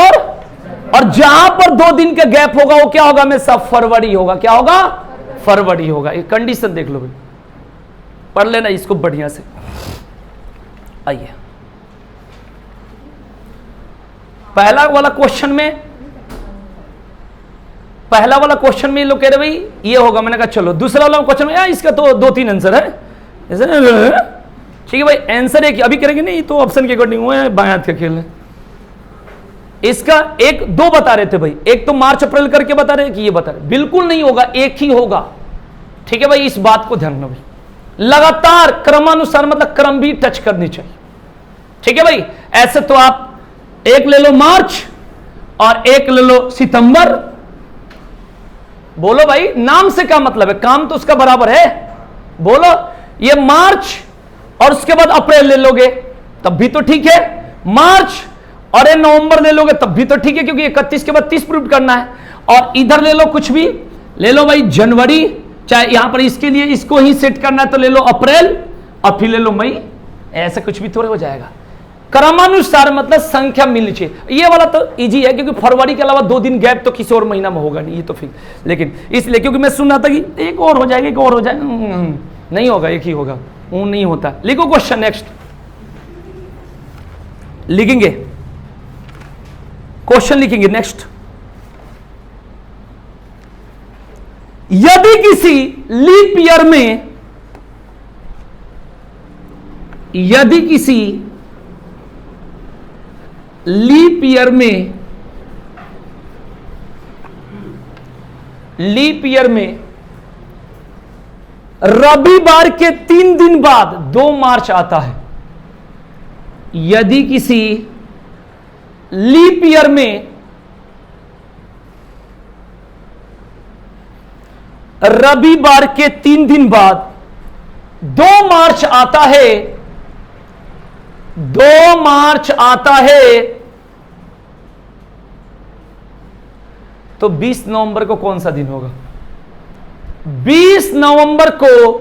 और जहां पर 2 दिन का गैप होगा वो क्या होगा, हमेशा फरवरी होगा। क्या होगा? फरवरी होगा। ये कंडीशन देख लो भाई, पढ़ लेना इसको बढ़िया से। आइए पहला वाला क्वेश्चन में लोग कह रहे भाई ये होगा, मैंने कहा चलो। दूसरा वाला क्वेश्चन में इसका तो 2-3 आंसर है, ठीक है भाई। आंसर एक अभी करेंगे नहीं, तो ऑप्शन के अकॉर्डिंग हुए बाएं हाथ का खेल है। इसका 1-2 बता रहे थे भाई, एक तो मार्च अप्रैल करके बता रहे कि ये बता रहे, बिल्कुल नहीं होगा, एक ही होगा, ठीक है भाई। इस बात को ध्यान रखना भाई, लगातार क्रमानुसार मतलब क्रम भी टच करनी चाहिए, ठीक है भाई। ऐसे तो आप एक ले लो मार्च और एक ले लो सितंबर, बोलो भाई नाम से क्या मतलब है, काम तो उसका बराबर है। बोलो ये मार्च और उसके बाद अप्रैल ले लोगे तब भी तो ठीक है, मार्च और ये नवंबर ले लोगे तब भी तो ठीक है, क्योंकि 31 के बाद 30 प्रूव करना है। और इधर ले लो कुछ भी, ले लो भाई जनवरी, चाहे यहां पर इसके लिए इसको ही सेट करना है तो ले लो अप्रैल और फिर ले लो मई, ऐसा कुछ भी थोड़े हो जाएगा। क्रमानुसार मतलब संख्या मिलनी चाहिए। ये वाला तो इजी है, क्योंकि फरवरी के अलावा 2 दिन गैप तो किसी और महीना में होगा नहीं, ये तो फिर। लेकिन इसलिए क्योंकि मैं सुन रहा था कि एक और हो जाएगा, एक और हो जाएगा, नहीं होगा, एक ही होगा, वो नहीं होता। लिखो क्वेश्चन नेक्स्ट, लिखेंगे क्वेश्चन, लिखेंगे नेक्स्ट। यदि किसी लीप ईयर में, यदि किसी लीप ईयर में, लीप ईयर में रविवार के 3 दिन बाद 2 मार्च आता है, यदि किसी लीप ईयर में रविवार के 3 दिन बाद 2 मार्च आता है, 2 मार्च आता है, तो 20 नवंबर को कौन सा दिन होगा? 20 नवंबर को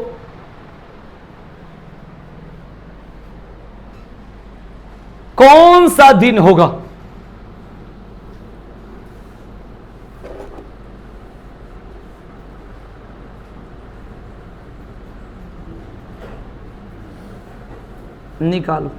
कौन सा दिन होगा? निकालो।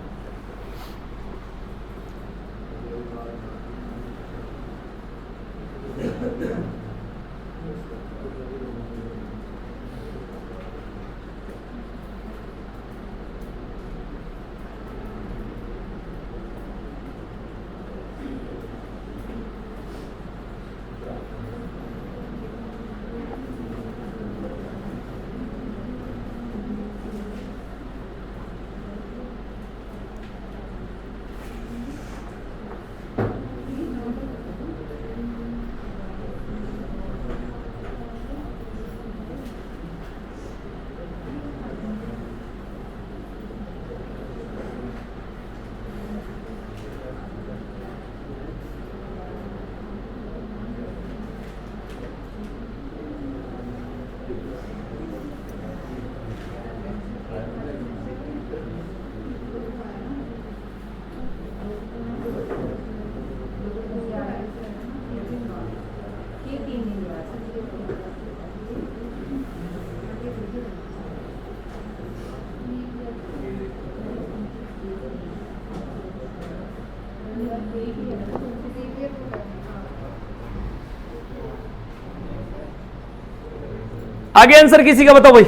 आगे आंसर किसी का बताओ भाई,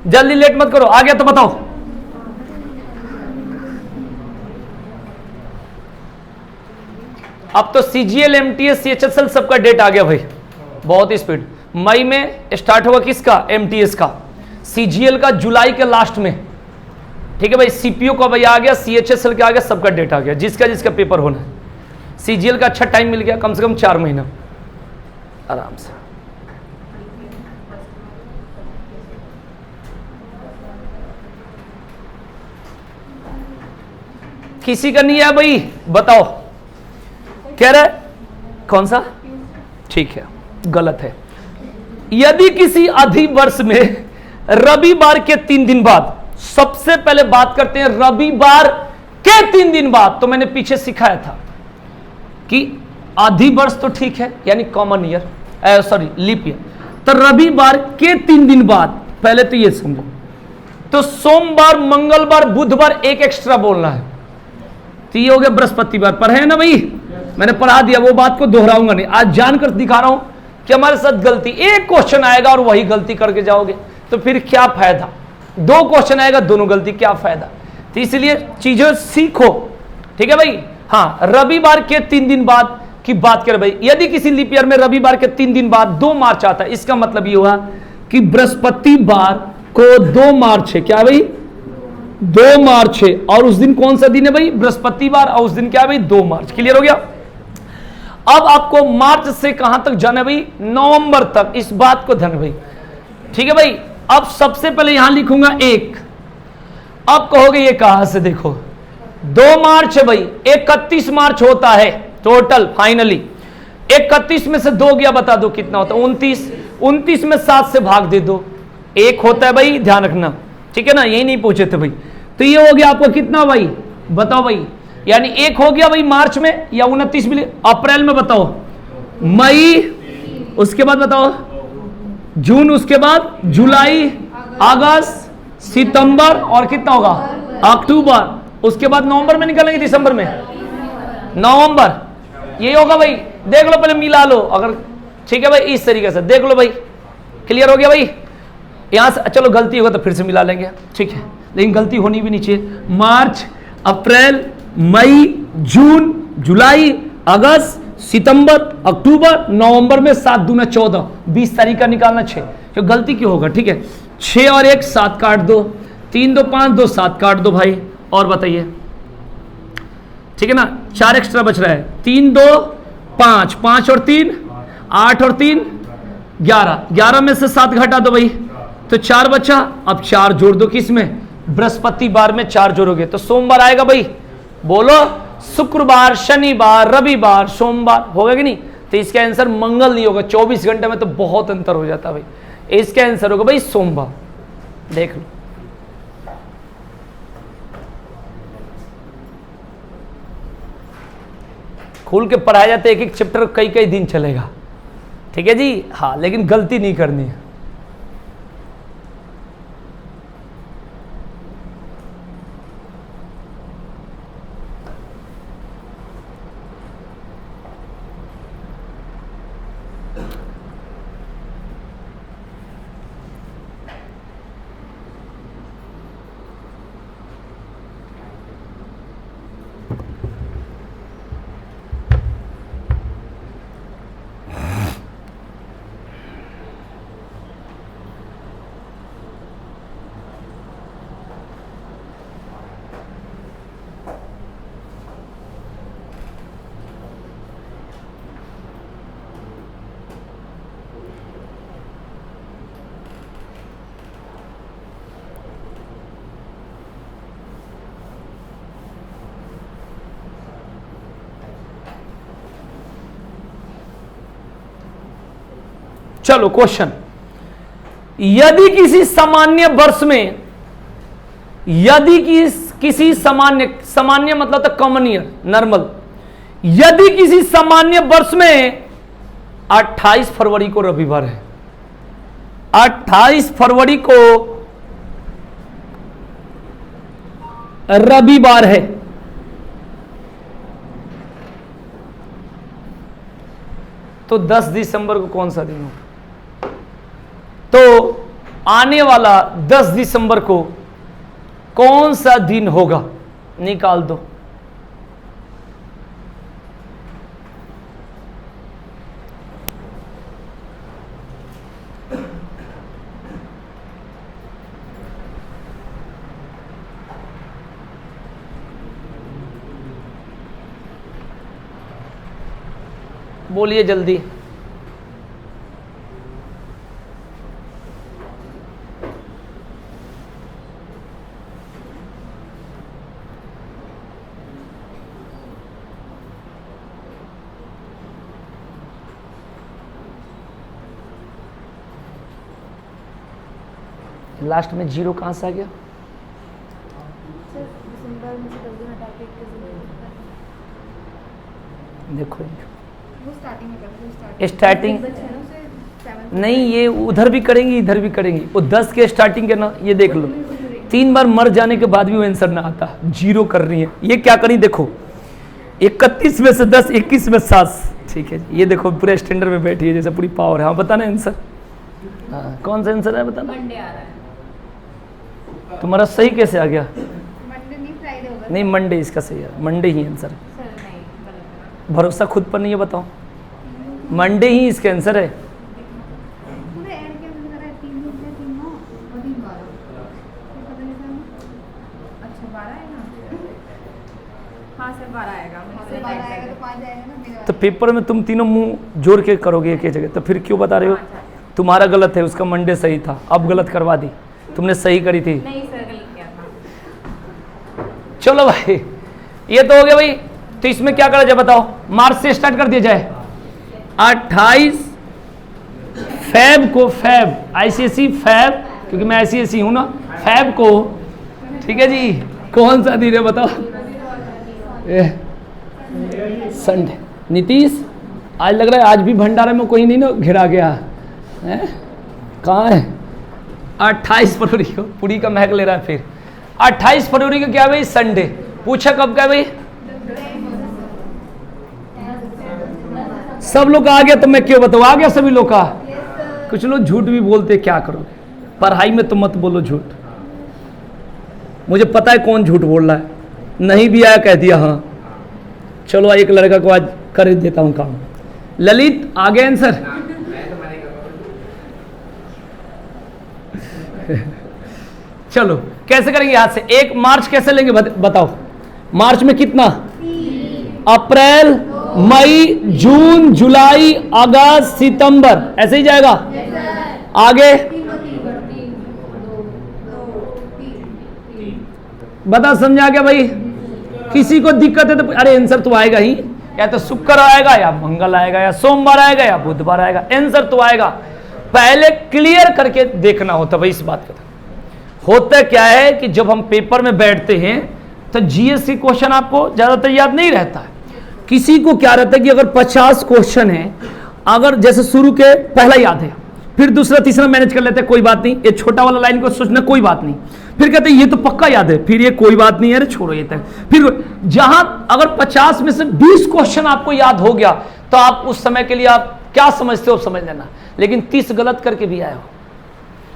जल्दी लेट मत करो, आ गया तो बताओ। अब तो CGL MTS CHSL सबका डेट आ गया भाई, बहुत स्पीड। मई में स्टार्ट होगा किसका, MTS का। CGL का जुलाई के लास्ट में, ठीक है भाई। CPO का भाई आ गया, CHSL का आ गया, सबका डेट आ गया, जिसका जिसका पेपर होना है। CGL का अच्छा टाइम मिल गया, कम से कम 4 महीना आराम से। किसी का नहीं है भाई, बताओ। कह रहा है कौन सा, ठीक है, गलत है। यदि किसी अधिवर्ष में रविवार के 3 दिन बाद, सबसे पहले बात करते हैं रविवार के 3 दिन बाद, तो मैंने पीछे सिखाया था कि अधिवर्ष तो ठीक है, यानी common year, sorry leap year. तो रविवार के 3 दिन बाद, पहले तो ये समझो, तो सोमवार, मंगलवार, बुधवार एक एक्स्ट्रा बोलना है। तो ये हो गया बृहस्पतिवार, पर है ना भाई, मैंने पढ़ा दिया, वो बात को दोहराऊंगा नहीं। आज जानकर दिखा रहा हूं कि हमारे साथ गलती, एक क्वेश्चन आएगा और वही गलती करके जाओगे तो फिर क्या फायदा। 2 क्वेश्चन आएगा, दोनों गलती, क्या फायदा। तो इसलिए चीजें सीखो, ठीक है भाई। हाँ, रविवार के 3 दिन बाद की बात करें भाई, यदि किसी लीप ईयर में रविवार के 3 दिन बाद 2 मार्च आता है, इसका मतलब ये हुआ कि बृहस्पतिवार को 2 मार्च है। क्या भाई, 2 मार्च है, और उस दिन कौन सा दिन है भाई, बृहस्पतिवार, और उस दिन क्या है भाई, 2 मार्च। क्लियर हो गया। अब आपको मार्च से कहां तक जाना है भाई, नवंबर तक, इस बात को ध्यान भाई, ठीक है भाई। अब सबसे पहले यहां लिखूंगा 1। अब कहोगे ये कहां से, देखो 2 मार्च है भाई, 31 मार्च होता है टोटल फाइनली। 31 में से 2 गया, बता दो कितना होता है, 29। 29 में 7 से भाग दे दो, 1 होता है भाई, ध्यान रखना, ठीक है ना, यही नहीं पूछे थे भाई। तो ये हो गया आपको कितना भाई, बताओ भाई, यानी 1 हो गया भाई मार्च में, या 29 मिले। अप्रैल में बताओ, मई, उसके बाद बताओ जून, उसके बाद जुलाई, अगस्त, सितंबर, और कितना होगा अक्टूबर, उसके बाद नवंबर में निकलेंगे, दिसंबर में, नवंबर, यही होगा भाई। देख लो, पहले मिला लो अगर, ठीक है भाई, इस तरीके से देख लो भाई। क्लियर हो गया भाई। यहां से चलो गलती होगा तो फिर से मिला लेंगे, ठीक है, लेकिन गलती होनी भी नहीं चाहिए। मार्च, अप्रैल, मई, जून, जुलाई, अगस्त, सितंबर, अक्टूबर, नवंबर में 7 दूना 14, 20 तारीख का निकालना 6। तो गलती क्यों होगा, ठीक है। 6 और 1 7 काट दो, 3 2 5 2 7 काट दो भाई, और बताइए, ठीक है ना, 4 एक्स्ट्रा बच रहा है, 3 2 5, 5 और 3 8 और 3 11, 11 में से 7 घटा दो भाई, तो 4 बचा। अब 4 जोड़ दो, किस में, बृहस्पतिवार में 4 जोड़ोगे तो सोमवार आएगा भाई, बोलो, शुक्रवार, शनिवार, रविवार, सोमवार, होगा कि नहीं। तो इसका आंसर मंगल नहीं होगा, 24 घंटे में तो बहुत अंतर हो जाता है भाई। इसका आंसर होगा भाई सोमवार, देख लो। खुल के पढ़ाया जाता है, एक एक चैप्टर कई कई दिन चलेगा, ठीक है जी। हाँ, लेकिन गलती नहीं करनी है। चलो क्वेश्चन, यदि किसी सामान्य वर्ष में, यदि किसी सामान्य मतलब तो कॉमन ईयर, नॉर्मल, यदि किसी सामान्य वर्ष में 28 फरवरी को रविवार है, 28 फरवरी को रविवार है, तो 10 दिसंबर को कौन सा दिन होगा, तो आने वाला 10 दिसंबर को कौन सा दिन होगा? निकाल दो। बोलिए जल्दी। लास्ट में जीरो कहां से आ गया? दिसंबर में से 10 दिन हटा के 21 दिन देखो वो स्टार्टिंग में करते हैं। स्टार्टिंग बच्चे हैं ना उसे 7 नहीं, ये उधर भी करेंगी इधर भी करेंगी। वो 10 के स्टार्टिंग के ना, ये देख लो 3 बार मर जाने के बाद भी वो आंसर ना आता, जीरो कर रही है। ये क्या करी देखो, 31 में से 10, 21 में 7। ठीक है, ये देखो पूरे स्टैंडर्ड में बैठी है जैसे पूरी पावर है। हाँ बताना आंसर। हाँ कौन सा आंसर है बताना। मंडे आ रहा है। तुम्हारा सही कैसे आ गया? मंडे नहीं, फ्राइडे होगा। नहीं मंडे इसका सही है, मंडे ही आंसर है। सर नहीं, गलत है। भरोसा खुद पर नहीं है, बताओ। मंडे ही इसका आंसर है। पूरे ऐड के अंदर है 3 दिन से 3 9 और 3 12। ये पता नहीं था। अच्छा 12 है ना? हाँ सर 12 आएगा। मुझे 12 आएगा तो 5 आएगा ना मेरा। तो पेपर में तुम तीनों मुंह जोड़ के करोगे एक ही जगह, तो फिर क्यों बता रहे हो? तुम्हारा गलत है, उसका मंडे सही था, अब गलत करवा दी। तुमने सही करी थी। नहीं सर गलत किया था। चलो भाई ये तो हो गया भाई। तो इसमें क्या करा जाए बताओ? मार्च से स्टार्ट कर दिया जाए। 28 फैब को, फैब आईसीएसई फैब, क्योंकि मैं आईसीएसई हूं ना, फैब को। ठीक है जी, कौन सा दिन है बताओ? संडे। नीतीश आज लग रहा है आज भी भंडारे में कोई नहीं ना घिरा गया है? कहाँ है? 28 फरवरी को पूरी का महक ले रहा है। फिर 28 फरवरी को क्या भाई? संडे। पूछा कब का भाई? सब लोग आ गया तो मैं क्यों बताऊँ? आ गया सभी लोग का। कुछ लोग झूठ भी बोलते, क्या करोगे? पढ़ाई में तो मत बोलो झूठ। मुझे पता है कौन झूठ बोल रहा है। नहीं भी आया कह दिया हाँ। चलो एक लड़का को आज कर देता हूं काम। ललित आ गया आंसर? चलो कैसे करेंगे हाथ से? 1 मार्च कैसे लेंगे बताओ? मार्च में कितना? अप्रैल, मई, जून, जुलाई, अगस्त, सितंबर, ऐसे ही जाएगा। आगे बता, समझा क्या भाई? किसी को दिक्कत है तो अरे आंसर तो आएगा ही। या तो शुक्र आएगा, या मंगल आएगा, या सोमवार आएगा, या बुधवार आएगा। आंसर तो आएगा। पहले क्लियर करके देखना होता भाई इस बात का। होता क्या है कि जब हम पेपर में बैठते हैं तो जीएस के क्वेश्चन आपको ज्यादातर याद नहीं रहता है। किसी को क्या रहता है कि अगर 50 क्वेश्चन है, अगर जैसे शुरू के पहला याद है, फिर दूसरा तीसरा मैनेज कर लेते हैं, कोई बात नहीं, ये छोटा वाला लाइन को सोचना कोई बात नहीं, फिर कहते हैं ये तो पक्का याद है, फिर ये कोई बात नहीं है, अरे छोड़ो ये तक। फिर जहां अगर 50 में से 20 क्वेश्चन आपको याद हो गया तो आप उस समय के लिए आप क्या समझते हो समझ लेना, लेकिन 30 गलत करके भी आए हो।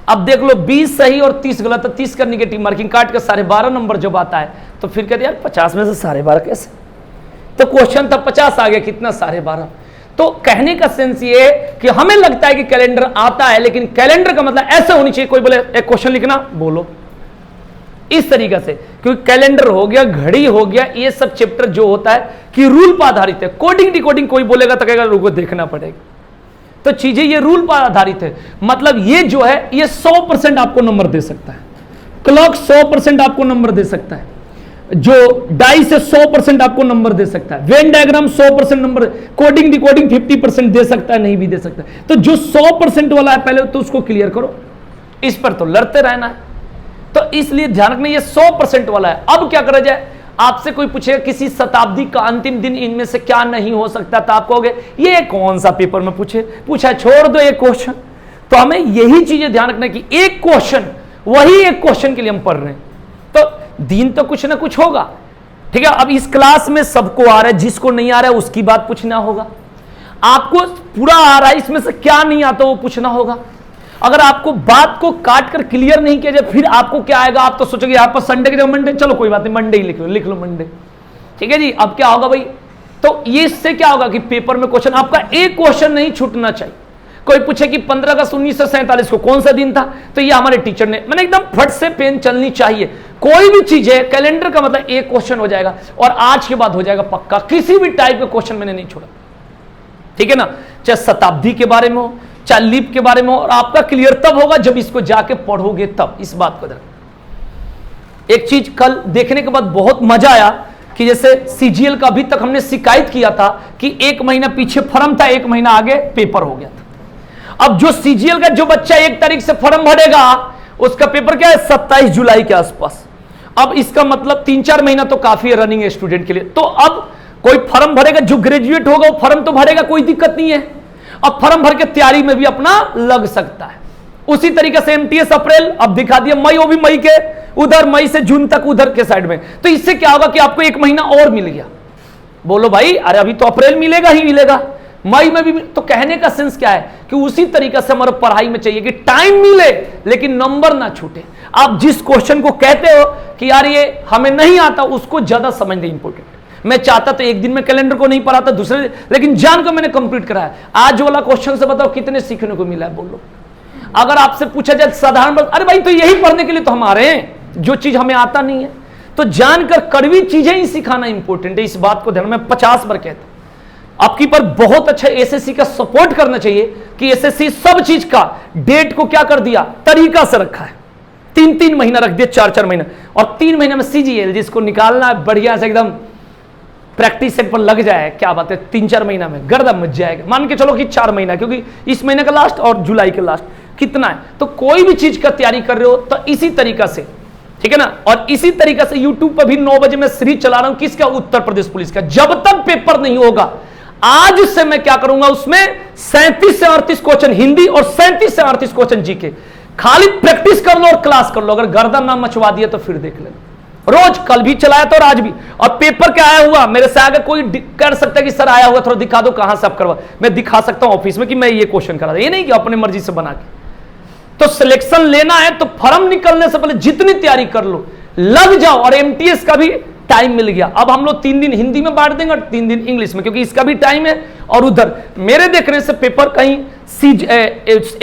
अब देख लो 20 सही और 30 गलत, तो 30 का निगेटिव मार्किंग काट के 12.5 नंबर जब आता है तो फिर कहते यार 50 में से 12.5 कैसे? तो क्वेश्चन था 50 आ गया, कितना 12.5। तो कहने का सेंस ये कि हमें लगता है कि कैलेंडर आता है, लेकिन कैलेंडर का मतलब ऐसे होनी चाहिए। कोई बोले एक क्वेश्चन लिखना, बोलो इस तरीके से, क्योंकि कैलेंडर हो गया, घड़ी हो गया, ये सब चैप्टर जो होता है कि रूल पर आधारित है। कोडिंग डिकोडिंग कोई बोलेगा तो कहेगा रुको देखना पड़ेगा। तो चीजें ये रूल पर आधारित है। मतलब ये जो है ये 100% आपको नंबर दे सकता है। क्लॉक 100% आपको नंबर दे सकता है। जो डाई से 100% आपको नंबर दे सकता है। Venn diagram 100% number, coding decoding 50% दे सकता है, नहीं भी दे सकता है। तो जो 100% वाला है पहले तो उसको क्लियर करो, इस पर तो लड़ते रहना है। तो इसलिए ध्यान रखना ये 100% वाला है। अब क्या करा जाए? आपसे कोई पूछेगा किसी शताब्दी का अंतिम दिन इनमें से क्या नहीं हो सकता, तो आप कहोगे ये कौन सा पेपर में पूछा, छोड़ दो एक क्वेश्चन। तो हमें यही चीजें ध्यान रखना कि एक क्वेश्चन, वही एक क्वेश्चन के लिए हम पढ़ रहे हैं, तो दिन तो कुछ ना कुछ होगा। ठीक है, अब इस क्लास में सबको आ रहा है, जिसको नहीं आ रहा है उसकी बात पूछना होगा। आपको पूरा आ रहा है, इसमें से क्या नहीं आता वो पूछना होगा। अगर आपको बात को काट कर क्लियर नहीं किया जाए फिर आपको क्या आएगा, आप तो सोचोगे यहां पर संडे के मंडे, चलो कोई बात नहीं मंडे ही लिख लो मंडे, ठीक है जी। अब क्या होगा भाई, तो ये इससे क्या होगा कि पेपर में क्वेश्चन आपका एक क्वेश्चन नहीं छूटना चाहिए। कोई पूछे कि 15 अगस्त 1947 को कौन सा दिन था, तो ये हमारे टीचर ने, मैंने एकदम फट से पेन चलनी चाहिए। कोई भी चीज है, कैलेंडर का मतलब एक क्वेश्चन हो जाएगा और आज के बाद हो जाएगा पक्का, किसी भी टाइप का क्वेश्चन मैंने नहीं छोड़ा, ठीक है ना। चाहे शताब्दी के बारे में हो, चाहे लीप के बारे में हो, और आपका क्लियर तब होगा जब इसको जाके पढ़ोगे तब। इस बात को ध्यान। एक चीज कल देखने के बाद बहुत मजा आया कि जैसे सीजीएल का अभी तक हमने शिकायत किया था कि 1 महीना पीछे फॉर्म था, 1 महीना आगे पेपर हो गया था। अब जो सीजीएल का जो बच्चा 1 तारीख से फॉर्म भरेगा उसका पेपर क्या है 27 जुलाई के आसपास। अब इसका मतलब 3-4 महीना तो काफी है रनिंग स्टूडेंट के लिए। तो अब कोई फॉर्म भरेगा, जो ग्रेजुएट होगा वो फॉर्म तो भरेगा, कोई दिक्कत नहीं है। अब फॉर्म भर के तैयारी में भी अपना लग सकता है। उसी तरीके से एमटीएस अप्रैल, अब दिखा दिया मई, वो भी मई के उधर, मई से जून तक उधर के साइड में। तो इससे क्या होगा कि आपको 1 महीना और मिल गया। बोलो भाई, अरे अभी तो अप्रैल मिलेगा ही मिलेगा, मई में भी। तो कहने का सेंस क्या है कि उसी तरीके से हमारे पढ़ाई में चाहिए कि टाइम मिले लेकिन नंबर ना छूटे। आप जिस क्वेश्चन को कहते हो कि यार ये हमें नहीं आता, उसको ज्यादा समझना इंपॉर्टेंट। मैं चाहता तो एक दिन में कैलेंडर को नहीं पढ़ाता, दूसरे, लेकिन जान को मैंने कंप्लीट कराया। आज वाला क्वेश्चन से बताओ कितने सीखने को मिला है, बोलो। अगर आपसे पूछा जाए साधारण, अरे भाई तो यही पढ़ने के लिए तो हम आ रहे हैं, जो चीज हमें आता नहीं है। तो जानकर कड़वी चीजें ही सिखाना इंपॉर्टेंट है। इस बात को ध्यान में 50 बार कहता हूं। आपकी पर बहुत अच्छा एसएससी का सपोर्ट करना चाहिए कि एसएससी सब चीज का डेट को क्या कर दिया, तरीका से रखा है। 3-3 महीना रख दिया, 4-4 महीना, और 3 महीने में सीजीएल जिसको निकालना है बढ़िया से एकदम प्रैक्टिस सेट पर लग जाए, क्या बात है, 3-4 महीना में गर्दन मच जाएगा। मान के चलो कि 4 महीना, क्योंकि इस महीने का लास्ट और जुलाई का लास्ट कितना है। तो कोई भी चीज का तैयारी कर रहे हो तो इसी तरीका से, ठीक है ना। और इसी तरीका से यूट्यूब पर भी 9 बजे मैं सीरीज चला रहा हूं, किसका, उत्तर प्रदेश पुलिस का। जब तक पेपर नहीं होगा, आज से मैं क्या करूंगा, उसमें 37 से 38 क्वेश्चन हिंदी और 37 से 38 क्वेश्चन जीके। खाली प्रैक्टिस कर लो और क्लास कर लो। अगर गर्दन ना मचवा दिया तो फिर देख लेना। रोज, कल भी चलाया था और आज भी। और पेपर क्या आया हुआ, मेरे से आगे कोई कर सकता है कि सर आया हुआ, थोड़ा दिखा दो कहां से आप करवा। मैं दिखा सकता हूं ऑफिस में कि मैं ये क्वेश्चन करा, ये नहीं कि अपनी मर्जी से बना के। तो सिलेक्शन लेना है तो फॉर्म निकलने से पहले जितनी तैयारी कर लो, लग जाओ। और एमटीएस का भी टाइम मिल गया। अब हम लोग 3 दिन हिंदी में बांट देंगे और 3 दिन इंग्लिश में, क्योंकि इसका भी टाइम है। और उधर मेरे देखने से पेपर कहीं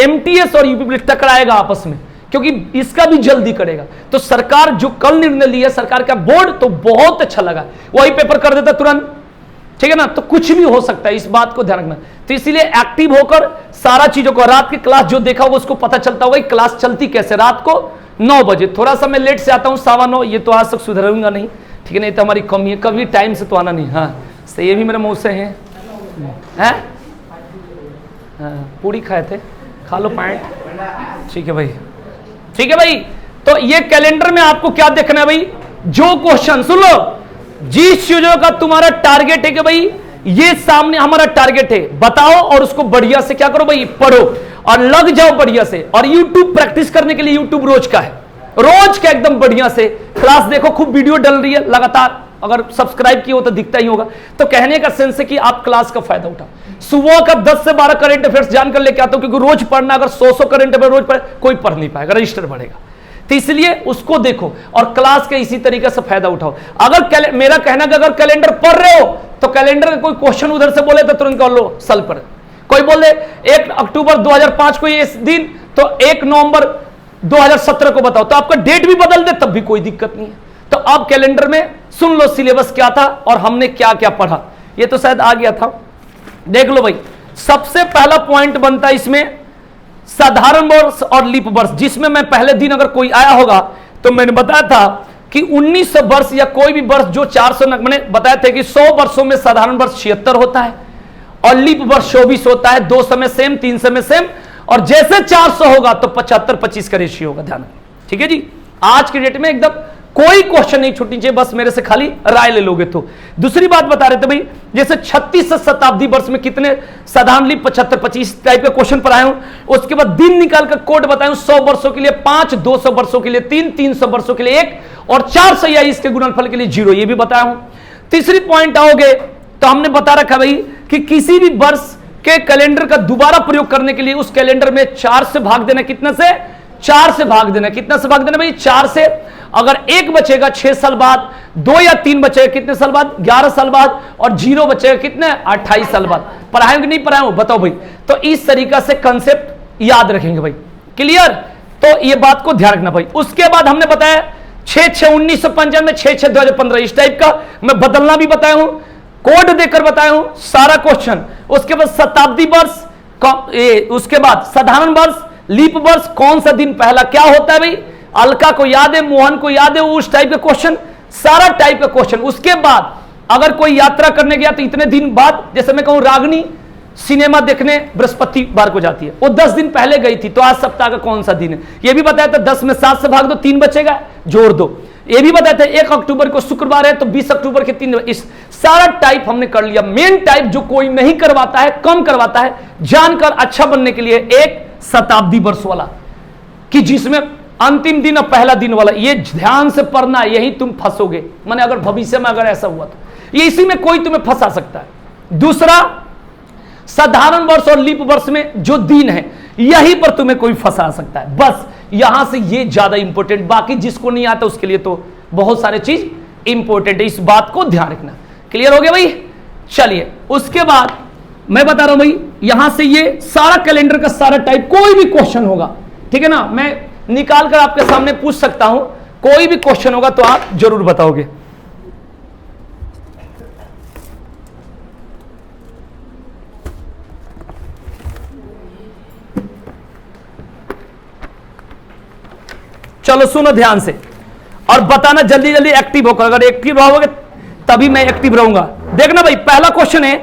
एमटीएस और यूपी पुलिस टकराएगा आपस में, क्योंकि इसका भी जल्दी करेगा। तो सरकार जो कल निर्णय लिया, सरकार का बोर्ड, तो बहुत अच्छा लगा। वही पेपर कर देता तुरंत, ठीक है ना। तो कुछ भी हो सकता है, इस बात को ध्यान रखना। तो इसलिए एक्टिव होकर सारा चीजों को, रात की क्लास जो देखा होगा उसको पता चलता होगा क्लास चलती कैसे। रात को 9 बजे, थोड़ा सा मैं लेट से आता हूं, 9:15, ये तो आज तक सुधरूंगा नहीं, ठीक है। नहीं तो हमारी कमी है, कभी टाइम से तो आना नहीं। हाँ सही, ये भी मेरे मुंह से हैं। पूरी खाए थे, खा लो पैंट, ठीक है भाई, ठीक है भाई। तो ये कैलेंडर में आपको क्या देखना है भाई, जो क्वेश्चन सुन लो, जिस चीजों का तुम्हारा टारगेट है कि भाई ये सामने हमारा टारगेट है, बताओ और उसको बढ़िया से क्या करो भाई, पढ़ो और लग जाओ बढ़िया से। और यूट्यूब प्रैक्टिस करने के लिए यूट्यूब रोज का है, रोज का एकदम बढ़िया से क्लास देखो, खूब वीडियो डल रही है लगातार। अगर सब्सक्राइब किए हो तो दिखता ही होगा। तो कहने का सेंस है कि आप क्लास का फायदा उठाओ। सुबह का 10 से 12 करंट अफेयर्स जानकर लेके आता हूं, क्योंकि रोज पढ़ना, अगर 100 करंट अफेयर रोज पढ़े कोई पढ़ नहीं पाएगा, रजिस्टर बढ़ेगा। तो इसलिए उसको देखो और क्लास के इसी तरीके से फायदा उठाओ। अगर मेरा कहना कि अगर कैलेंडर पढ़ रहे हो तो कैलेंडर का कोई क्वेश्चन उधर से बोले तो तुरंत कर लो सल पर। कोई बोले 1 अक्टूबर 2005 को ये दिन, तो 1 नवंबर 2017 को बताओ, तो आपका डेट भी बदल दे तब भी कोई दिक्कत नहीं है। तो अब कैलेंडर में सुन लो सिलेबस क्या था और हमने क्या क्या पढ़ा। ये तो शायद आ गया था, देख लो भाई। सबसे पहला पॉइंट बनता है इसमें साधारण वर्ष और लीप वर्ष, जिसमें मैं पहले दिन अगर कोई आया होगा तो मैंने बताया था कि 1900 वर्ष या कोई भी वर्ष जो 400, मैंने बताया था कि 100 वर्षों में साधारण वर्ष 76 होता है और लीप वर्ष 24 होता है। 200 में सेम, 300 में सेम, और जैसे 400 होगा तो 75-25 का रेशियो होगा, ध्यान। ठीक है जी। आज की डेट में एकदम कोई क्वेश्चन नहीं छूटनी चाहिए, बस मेरे से खाली राय ले लोगे तो। दूसरी बात बता रहे थे भाई, जैसे 36 शताब्दी वर्ष में कितने साधारण लीप 75-25 टाइप का क्वेश्चन पढ़ाया हूं। उसके बाद दिन निकाल कर कोड बताया हूं, 100 वर्षों के लिए 5, 200 वर्षों के लिए 3, 300 वर्षों के लिए 1 और 400 या इसके गुणनफल के लिए 0, ये भी बताया हूं। तीसरी पॉइंट आओगे तो हमने बता रखा भाई कि किसी भी वर्ष के कैलेंडर का दोबारा प्रयोग करने के लिए उस कैलेंडर में 4 से भाग देना, कितना से 4 से भाग देना, कितना से भाग देना भाई 4 से। अगर 1 बचेगा 6 साल बाद, 2 या 3 बचेगा कितने साल बाद 11 साल बाद, और 0 बचेगा कितने 28 साल बाद। पढ़ाए कि नहीं पढ़ाए बताओ भाई। तो इस तरीका से कंसेप्ट याद रखेंगे भाई, क्लियर। तो ये बात को ध्यान रखना भाई। उसके बाद हमने बताया 6/6/1995, 6/6/2015, इस टाइप का मैं बदलना भी बताया हूं, कोड देकर बताया हूं सारा क्वेश्चन। उसके बाद शताब्दी वर्ष, उसके बाद साधारण वर्ष, लीप वर्ष, कौन सा दिन पहला क्या होता है भाई, अलका को याद है, मोहन को याद है, उस टाइप का क्वेश्चन, सारा टाइप का क्वेश्चन। उसके बाद अगर कोई यात्रा करने गया तो इतने दिन बाद, जैसे मैं कहूं रागनी सिनेमा देखने बृहस्पतिवार को जाती है, वो 10 दिन पहले गई थी, तो आज सप्ताह का कौन सा दिन है ये भी बताया था। 10 में 7 से भाग दो, 3 बचेगा, जोड़ दो। ये भी बताया था 1 अक्टूबर को शुक्रवार है तो 20 अक्टूबर के 3, इस सारा टाइप हमने कर लिया। मेन टाइप जो कोई नहीं करवाता है, कम करवाता है, जानकर अच्छा बनने के लिए एक शताब्दी वर्ष वाला, कि जिसमें अंतिम दिन और पहला दिन वाला, ये ध्यान से पढ़ना, यही तुम फंसोगे। माने अगर भविष्य में अगर ऐसा हुआ तो ये इसी में कोई तुम्हें फंसा सकता है। दूसरा, साधारण वर्ष और लीप वर्ष में जो दिन है यहीं पर तुम्हें कोई फंसा सकता है। बस यहां से ये ज्यादा इंपॉर्टेंट, बाकी जिसको नहीं आता उसके लिए तो बहुत सारे चीज इंपॉर्टेंट है, इस बात को ध्यान रखना। क्लियर हो गया भाई। चलिए उसके बाद मैं बता रहा हूं भाई, यहां से ये सारा कैलेंडर का सारा टाइप, कोई भी क्वेश्चन होगा, ठीक है ना, मैं निकाल कर आपके सामने पूछ सकता हूं, कोई भी क्वेश्चन होगा तो आप जरूर बताओगे। चलो सुनो ध्यान से और बताना जल्दी जल्दी, एक्टिव होकर, अगर एक्टिव रहोगे तभी मैं एक्टिव रहूंगा। देखना भाई, पहला क्वेश्चन है,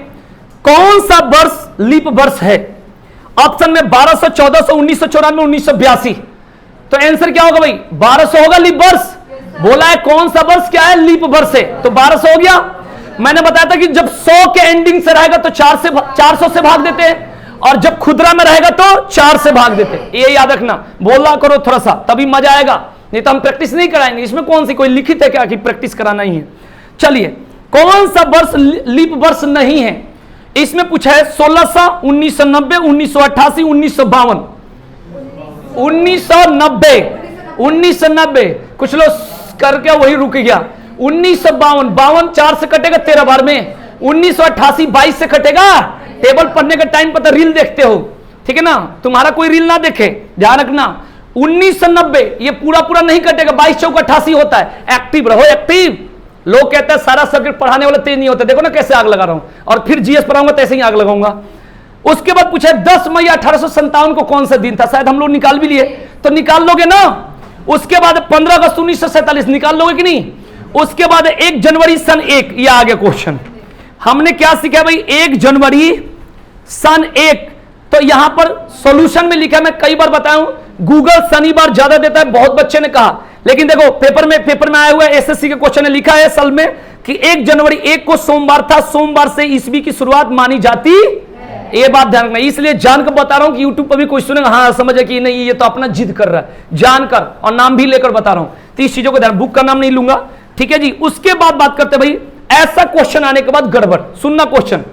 कौन सा वर्ष लीप वर्ष है? ऑप्शन में 1200, 1400, 1994, 1982। तो आंसर क्या होगा भाई? 1200 होगा लीप वर्ष। बोला है कौन सा वर्ष क्या है? लीप वर्ष है, तो 1200 हो गया। मैंने बताया था कि जब 100 के एंडिंग से रहेगा तो 400 से भाग देते हैं, और जब खुदरा में रहेगा तो 4 से भाग देते हैं। ये याद रखना, बोलना करो थोड़ा सा, तभी मजा आएगा, नहीं तो हम प्रैक्टिस नहीं कराएंगे। इसमें कौन सी कोई लिखित है क्या कि प्रैक्टिस कराना ही है? चलिए, कौन सा वर्ष लीप वर्ष नहीं है? इसमें पूछा है 1600, 1990, 1988, 1952। 1990 कुछ लोग करके वही रुक गया। 1952, 52 4 से कटेगा 13 बार में। 1988 22 से कटेगा। टेबल पढ़ने का टाइम पता, रील देखते हो, ठीक है ना, तुम्हारा कोई रील ना देखे, ध्यान रखना। 1990 ये पूरा पूरा नहीं कटेगा, 22 चौक 88 होता है। एक्टिव रहो, एक्टिव। लोग कहते हैं सारा सब्जेक्ट पढ़ाने वाला तेज नहीं होता, देखो ना कैसे आग लगा रहा हूं, और फिर जीएस पढ़ाऊंगा तो ऐसे ही आग लगाऊंगा। उसके बाद पूछा 10 मई 1857 को कौन सा दिन था? शायद हम लोग निकाल भी लिए, तो निकाल लोगे ना। उसके बाद 15 अगस्त 1947 निकाल लोगे कि नहीं? उसके बाद 1 जनवरी सन 1, ये आ गया क्वेश्चन। हमने क्या सीखा भाई? 1 जनवरी सन 1। तो यहां पर सॉल्यूशन में लिखा, मैं कई बार बताया हूं, गूगल शनिवार ज्यादा देता है, बहुत बच्चे ने कहा, लेकिन देखो पेपर में आया हुआ है, एसएससी के क्वेश्चन ने लिखा है असल में कि 1 जनवरी 1 को सोमवार था, सोमवार से ईस्वी की शुरुआत मानी जाती। ये बात ध्यान रखना, इसलिए जानकर बता रहा हूं कि यूट्यूब पर भी कोई सुनेगा, हाँ समझे कि नहीं ये तो अपना जिद कर रहा है, जानकर और नाम भी लेकर बता रहा हूं। तो इस चीजों को ध्यान, बुक का नाम नहीं लूंगा, ठीक है जी। उसके बाद बात करते भाई, ऐसा क्वेश्चन आने के बाद गड़बड़, सुनना क्वेश्चन।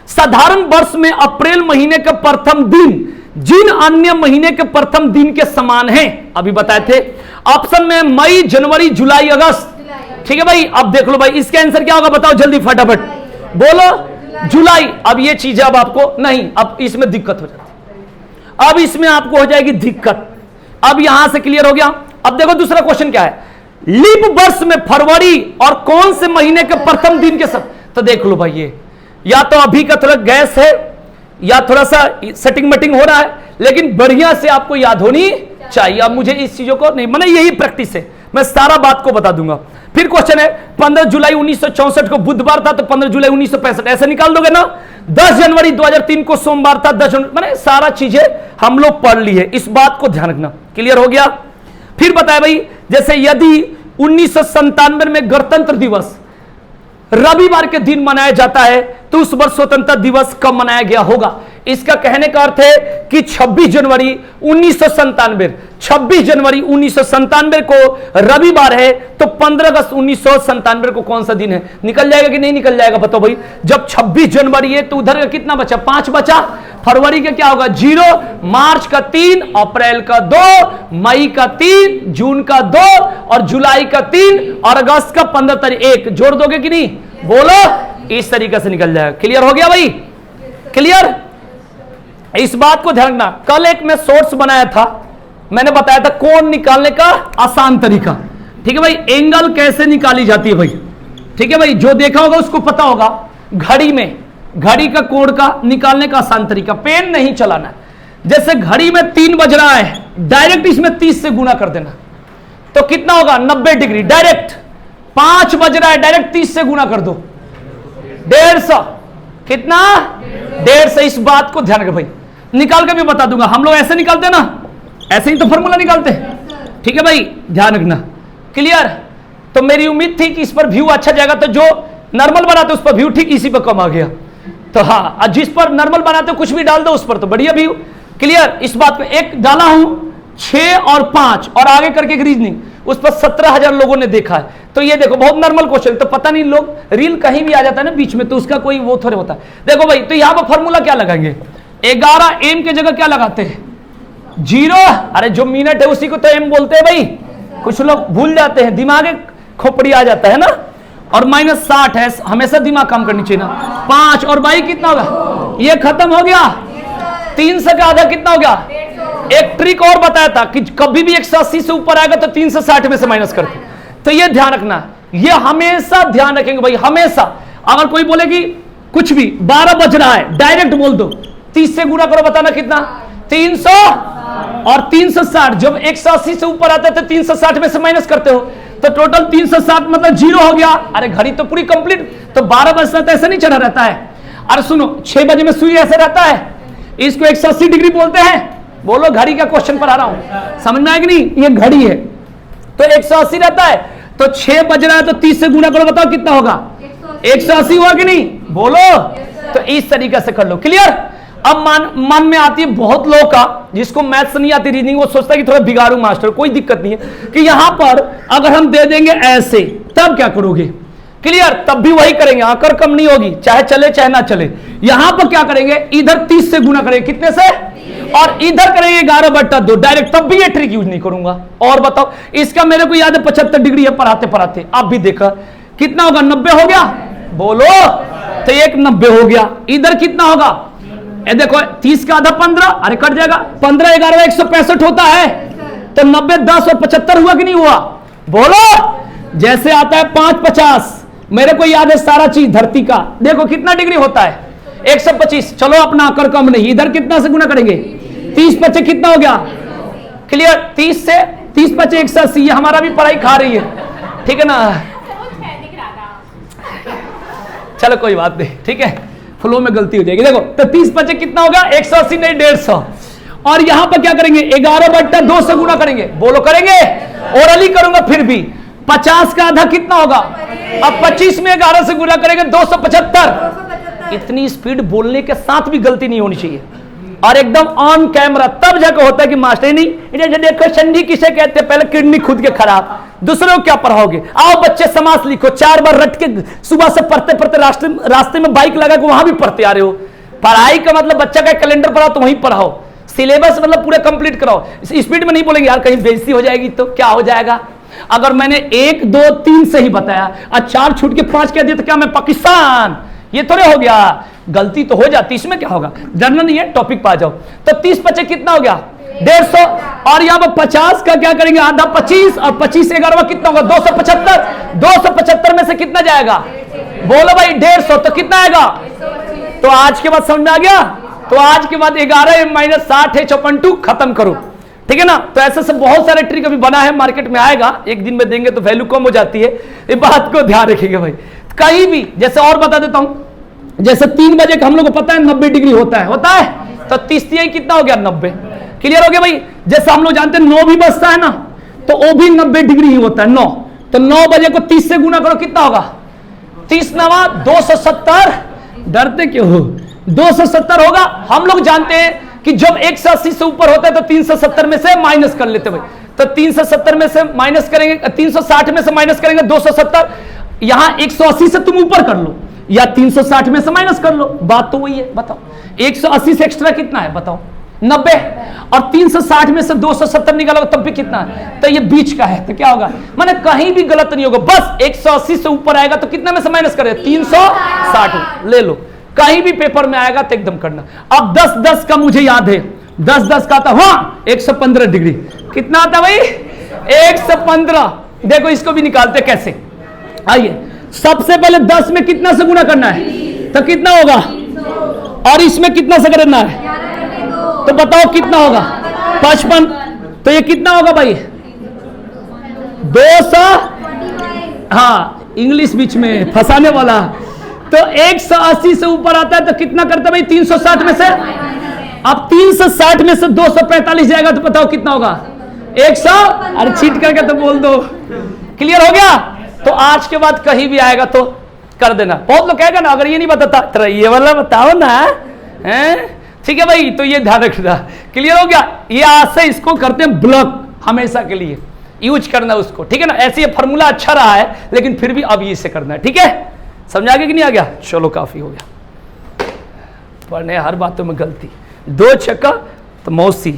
साधारण वर्ष में अप्रैल महीने का प्रथम दिन जिन अन्य महीने के प्रथम दिन के समान है, अभी बताए थे। ऑप्शन में मई, जनवरी, जुलाई, अगस्त, ठीक है भाई। अब देख लो भाई, इसका आंसर क्या होगा बताओ जल्दी फटाफट बोलो। जुलाई। अब ये चीज अब आपको नहीं, अब इसमें दिक्कत हो जाती, अब इसमें आपको हो जाएगी दिक्कत। अब यहां से क्लियर हो गया। अब देखो दूसरा क्वेश्चन क्या है, लीप वर्ष में फरवरी और कौन से महीने के प्रथम दिन के सब। तो देख लो भाई, ये या तो अभी का थोड़ा गैस है या थोड़ा सा सेटिंग मटिंग हो रहा है, लेकिन बढ़िया से आपको याद होनी चाहिए। अब मुझे इस चीजों को नहीं, मैंने यही प्रैक्टिस है, मैं सारा बात को बता दूंगा। फिर क्वेश्चन है 15 जुलाई 1964 को बुधवार था, तो 15 जुलाई 1965 ऐसे निकाल दोगे ना। 10 जनवरी 2003 को सोमवार था, 10 जनवरी, मैंने सारा चीजें हम लोग पढ़ ली है, इस बात को ध्यान रखना। क्लियर हो गया। फिर बताया भाई, जैसे यदि 1997 में गणतंत्र दिवस रविवार के दिन मनाया जाता है तो उस वर्ष स्वतंत्रता दिवस कब मनाया गया होगा? इसका कहने का अर्थ है कि 26 जनवरी 1997, 26 जनवरी 1997 को रविवार है, तो 15 अगस्त 1997 को कौन सा दिन है? निकल जाएगा कि नहीं निकल जाएगा बताओ भाई। जब 26 जनवरी है तो उधर का कितना बचा? 5 बचा। फरवरी का क्या होगा? 0, मार्च का 3, अप्रैल का 2, मई का 3, जून का 2 और जुलाई का 3 और अगस्त का 15 तारीख 1। जोड़ दोगे कि नहीं? बोलो। इस तरीके से निकल जाएगा। क्लियर हो गया भाई? क्लियर? इस बात को ध्यान रखना। कल एक मैं शॉर्ट्स बनाया था, मैंने बताया था कोण निकालने का आसान तरीका। ठीक है भाई, एंगल कैसे निकाली जाती है भाई। ठीक है भाई, जो देखा होगा उसको पता होगा। घड़ी में घड़ी का कोण का निकालने का आसान तरीका, पेन नहीं चलाना। जैसे घड़ी में 3 बज रहा है, डायरेक्ट इसमें 30 से गुना कर देना, तो कितना होगा? 90 डिग्री डायरेक्ट। 5 बज रहा है, डायरेक्ट 30 से गुना कर दो, 150। कितना? 150। इस बात को ध्यान रखो भाई, निकाल के भी बता दूंगा। हम लोग ऐसे निकालते हैं ना, ऐसे ही तो फॉर्मूला निकालते हैं। ठीक है भाई, ध्यान रखना। क्लियर? तो मेरी उम्मीद थी कि इस पर व्यू अच्छा जाएगा, तो जो नॉर्मल बनाते उस पर व्यू ठीक इसी पर कम आ गया। तो हाँ, जिस पर नॉर्मल बनाते कुछ भी डाल दो उस पर तो बढ़िया व्यू। क्लियर? इस बात पे एक डाला हूं 6 और 5 और आगे करके एक रीजनिंग, उस पर 17,000 लोगों ने देखा है। तो ये देखो, बहुत नॉर्मल क्वेश्चन। तो पता नहीं लोग रील कहीं भी आ जाता है ना बीच में, तो उसका कोई वो थोड़े होता है। देखो भाई, तो यहां पर फॉर्मूला क्या लगाएंगे? 11 एम के जगह क्या लगाते हैं? 0। अरे जो मिनट है उसी को तो एम बोलते हैं भाई। कुछ लोग भूल जाते हैं, दिमाग खोपड़ी आ जाता है ना। और -60 है, हमेशा दिमाग काम करनी चाहिए ना। 5 और बाई कितना होगा? ये खत्म हो गया। 300 का आधा कितना हो गया? एक ट्रिक और बताया था कि कभी भी 180 से ऊपर आएगा तो 360 में से माइनस करते। तो ये ध्यान रखना, ये हमेशा ध्यान रखेंगे भाई, हमेशा। अगर कोई बोले कि कुछ भी 12 बज रहा है, डायरेक्ट बोल दो, 30 से गुना करो, बताना कितना? 300 और 360। जब 180 से ऊपर आता है तो 360 में से माइनस करते हो, तो टोटल 360 मतलब 0 हो गया। अरे घड़ी तो पूरी कंप्लीट। तो 12 बजे तो ऐसे नहीं चढ़ा रहता है। अरे सुनो, 6 बजे में सूर्य ऐसे रहता है, इसको 180 डिग्री बोलते हैं। बोलो, घड़ी का क्वेश्चन पर आ रहा हूं, समझ में आया कि नहीं? ये घड़ी है तो 180 रहता है, तो 6 बज रहा है तो 30 से गुना करो, बताओ कितना होगा? 180 हुआ कि नहीं? बोलो। तो इस तरीके से कर लो। क्लियर? अब मन में आती है बहुत लोगों का, जिसको मैथ्स नहीं आती, रीजनिंग, वो सोचता है कि थोड़ा बिगाड़ू मास्टर। कोई दिक्कत नहीं है कि यहां पर अगर हम दे देंगे ऐसे, तब क्या करोगे? क्लियर? तब भी वही करेंगे, आकर कम नहीं होगी, चाहे चले चाहे ना चले। यहां पर क्या करेंगे? इधर 30 से गुना करेंगे, कितने से? और इधर करेंगे 11/2 डायरेक्ट। तब भी ये ट्रिक यूज नहीं करूंगा। और बताओ, इसका मेरे को याद है 75 डिग्री है पढ़ाते पढ़ाते। आप भी देखा कितना होगा? 90 हो गया। बोलो। तो एक 90 हो गया। इधर कितना होगा? ये देखो, 30 का आधा 15, अरे कट जाएगा। 15 11 165 होता है, तो 90 10 और 75 हुआ कि नहीं हुआ? बोलो। जैसे आता है 5 50, मेरे को याद है सारा चीज धरती का। देखो कितना डिग्री होता है? 125। चलो अपना आकर कम नहीं, इधर कितना से गुना करेंगे? 30 25 कितना हो गया? क्लियर? 30 से 30 25 180। ये हमारा भी पढ़ाई खा रही है, ठीक है ना? चलो कोई बात नहीं, ठीक है, फ्लो में गलती हो जाएगी। देखो, तो 30 25 कितना होगा? 180 नहीं 150। और यहां पर क्या करेंगे? 11/2 से गुना करेंगे। बोलो, करेंगे? और अली करूंगा फिर भी। 50 का आधा कितना होगा? अब 25 में 11 से गुना करेंगे, 275। इतनी स्पीड बोलने के साथ भी गलती नहीं होनी चाहिए, और एकदम ऑन कैमरा। तब जाकर होता है कि मास्टर नहीं देखो संधि किसे कहते हैं, पहले किडनी खुद के खराब, दूसरों को क्या पढ़ाओगे? आओ बच्चे समास लिखो, 4 बार रट के सुबह से पढ़ते पढ़ते रास्ते में बाइक लगा के वहां भी पढ़ते आ रहे हो। पढ़ाई का मतलब बच्चा का कैलेंडर पढ़ाओ तो वहीं पढ़ाओ, सिलेबस मतलब पूरा कंप्लीट कराओ। स्पीड में नहीं बोलेंगे यार, कहीं बेइज्जती हो जाएगी तो क्या हो जाएगा। अगर मैंने 1 2 3 से ही बताया और 4 छूट के 5 कह दिया तो क्या मैं पाकिस्तान? ये थोड़े हो गया। गलती तो हो जाती, इसमें क्या होगा? जानना नहीं है, टॉपिक पे आ जाओ। तो 30 25 कितना हो गया? 150। और यहां पर 50 का क्या करेंगे? आधा 25, और 25 से 11 कितना होगा? 275। 275 में से कितना जाएगा? बोलो भाई 150। तो कितना आएगा? तो आज के बाद समझ में आ गया? तो आज के बाद 11 - 60 है 54, खत्म करो, ठीक है ना? तो ऐसे से बहुत सारे ट्रिक अभी बना है, मार्केट में आएगा, एक दिन में देंगे तो वैल्यू कम हो जाती है। ये बात को ध्यान रखिएगा भाई। कहीं भी जैसे और बता देता हूं, जैसे 3 बजे का हम लोग को पता है 90 डिग्री होता है, तो 30 कितना हो गया? 90। क्लियर हो गया भाई? जैसे हम लोग जानते हैं 9 भी बजता है ना, तो वो भी 90 डिग्री ही होता है 9। तो 9 बजे को 30 से गुना करो, कितना होगा? 30 9 270। डरते क्यों हो? 270 होगा। हम लोग जानते हैं कि जब 180 से ऊपर होता है तो 370 में से माइनस कर लेते भाई, तो 370 में से माइनस करेंगे, 360 में से माइनस करेंगे 270। यहां 180 से तुम ऊपर कर लो या 360 में से माइनस कर लो, बात तो वही है। बताओ 180 से एक्स्ट्रा कितना है, बताओ 90, और 360 में से 270 निकालोगे तब भी कितना है, तो ये बीच का है। तो क्या होगा, माने कहीं भी गलत नहीं होगा, बस 180 से ऊपर आएगा तो कितना में से माइनस करें, 360 ले लो। कहीं भी पेपर में आएगा तो एकदम करना। अब 10-10 का मुझे याद है, 10-10 का आता, हाँ 115 डिग्री कितना आता भाई, 115। देखो इसको भी निकालते कैसे, आइए सबसे पहले 10 में कितना से गुना करना है, तो कितना होगा, और इसमें कितना से करना है, तो बताओ कितना होगा, 55। तो ये कितना होगा भाई, 200, हाँ इंग्लिश बीच में फंसाने वाला। तो 180 से ऊपर आता है तो कितना करता है भाई, 360 में से। अब 360 में से 245 जाएगा तो बताओ कितना होगा, 100। अरे चीट करके तो बोल दो, क्लियर हो गया। तो आज के बाद कहीं भी आएगा तो कर देना। बहुत लोग कहेगा ना अगर ये नहीं बताता तो ये वाला बताओ ना, हैं ठीक है भाई, तो ये ध्यान रखना, क्लियर हो गया। ये आज से इसको करते हैं ब्लॉक, हमेशा के लिए यूज करना उसको, ठीक है ना। ऐसे ये फॉर्मूला अच्छा रहा है लेकिन फिर भी अब इसे करना है, ठीक है। समझा गया कि नहीं आ गया, चलो काफी हो गया। पढ़ने हर बातों में गलती, 2 छक्का तो मौसी।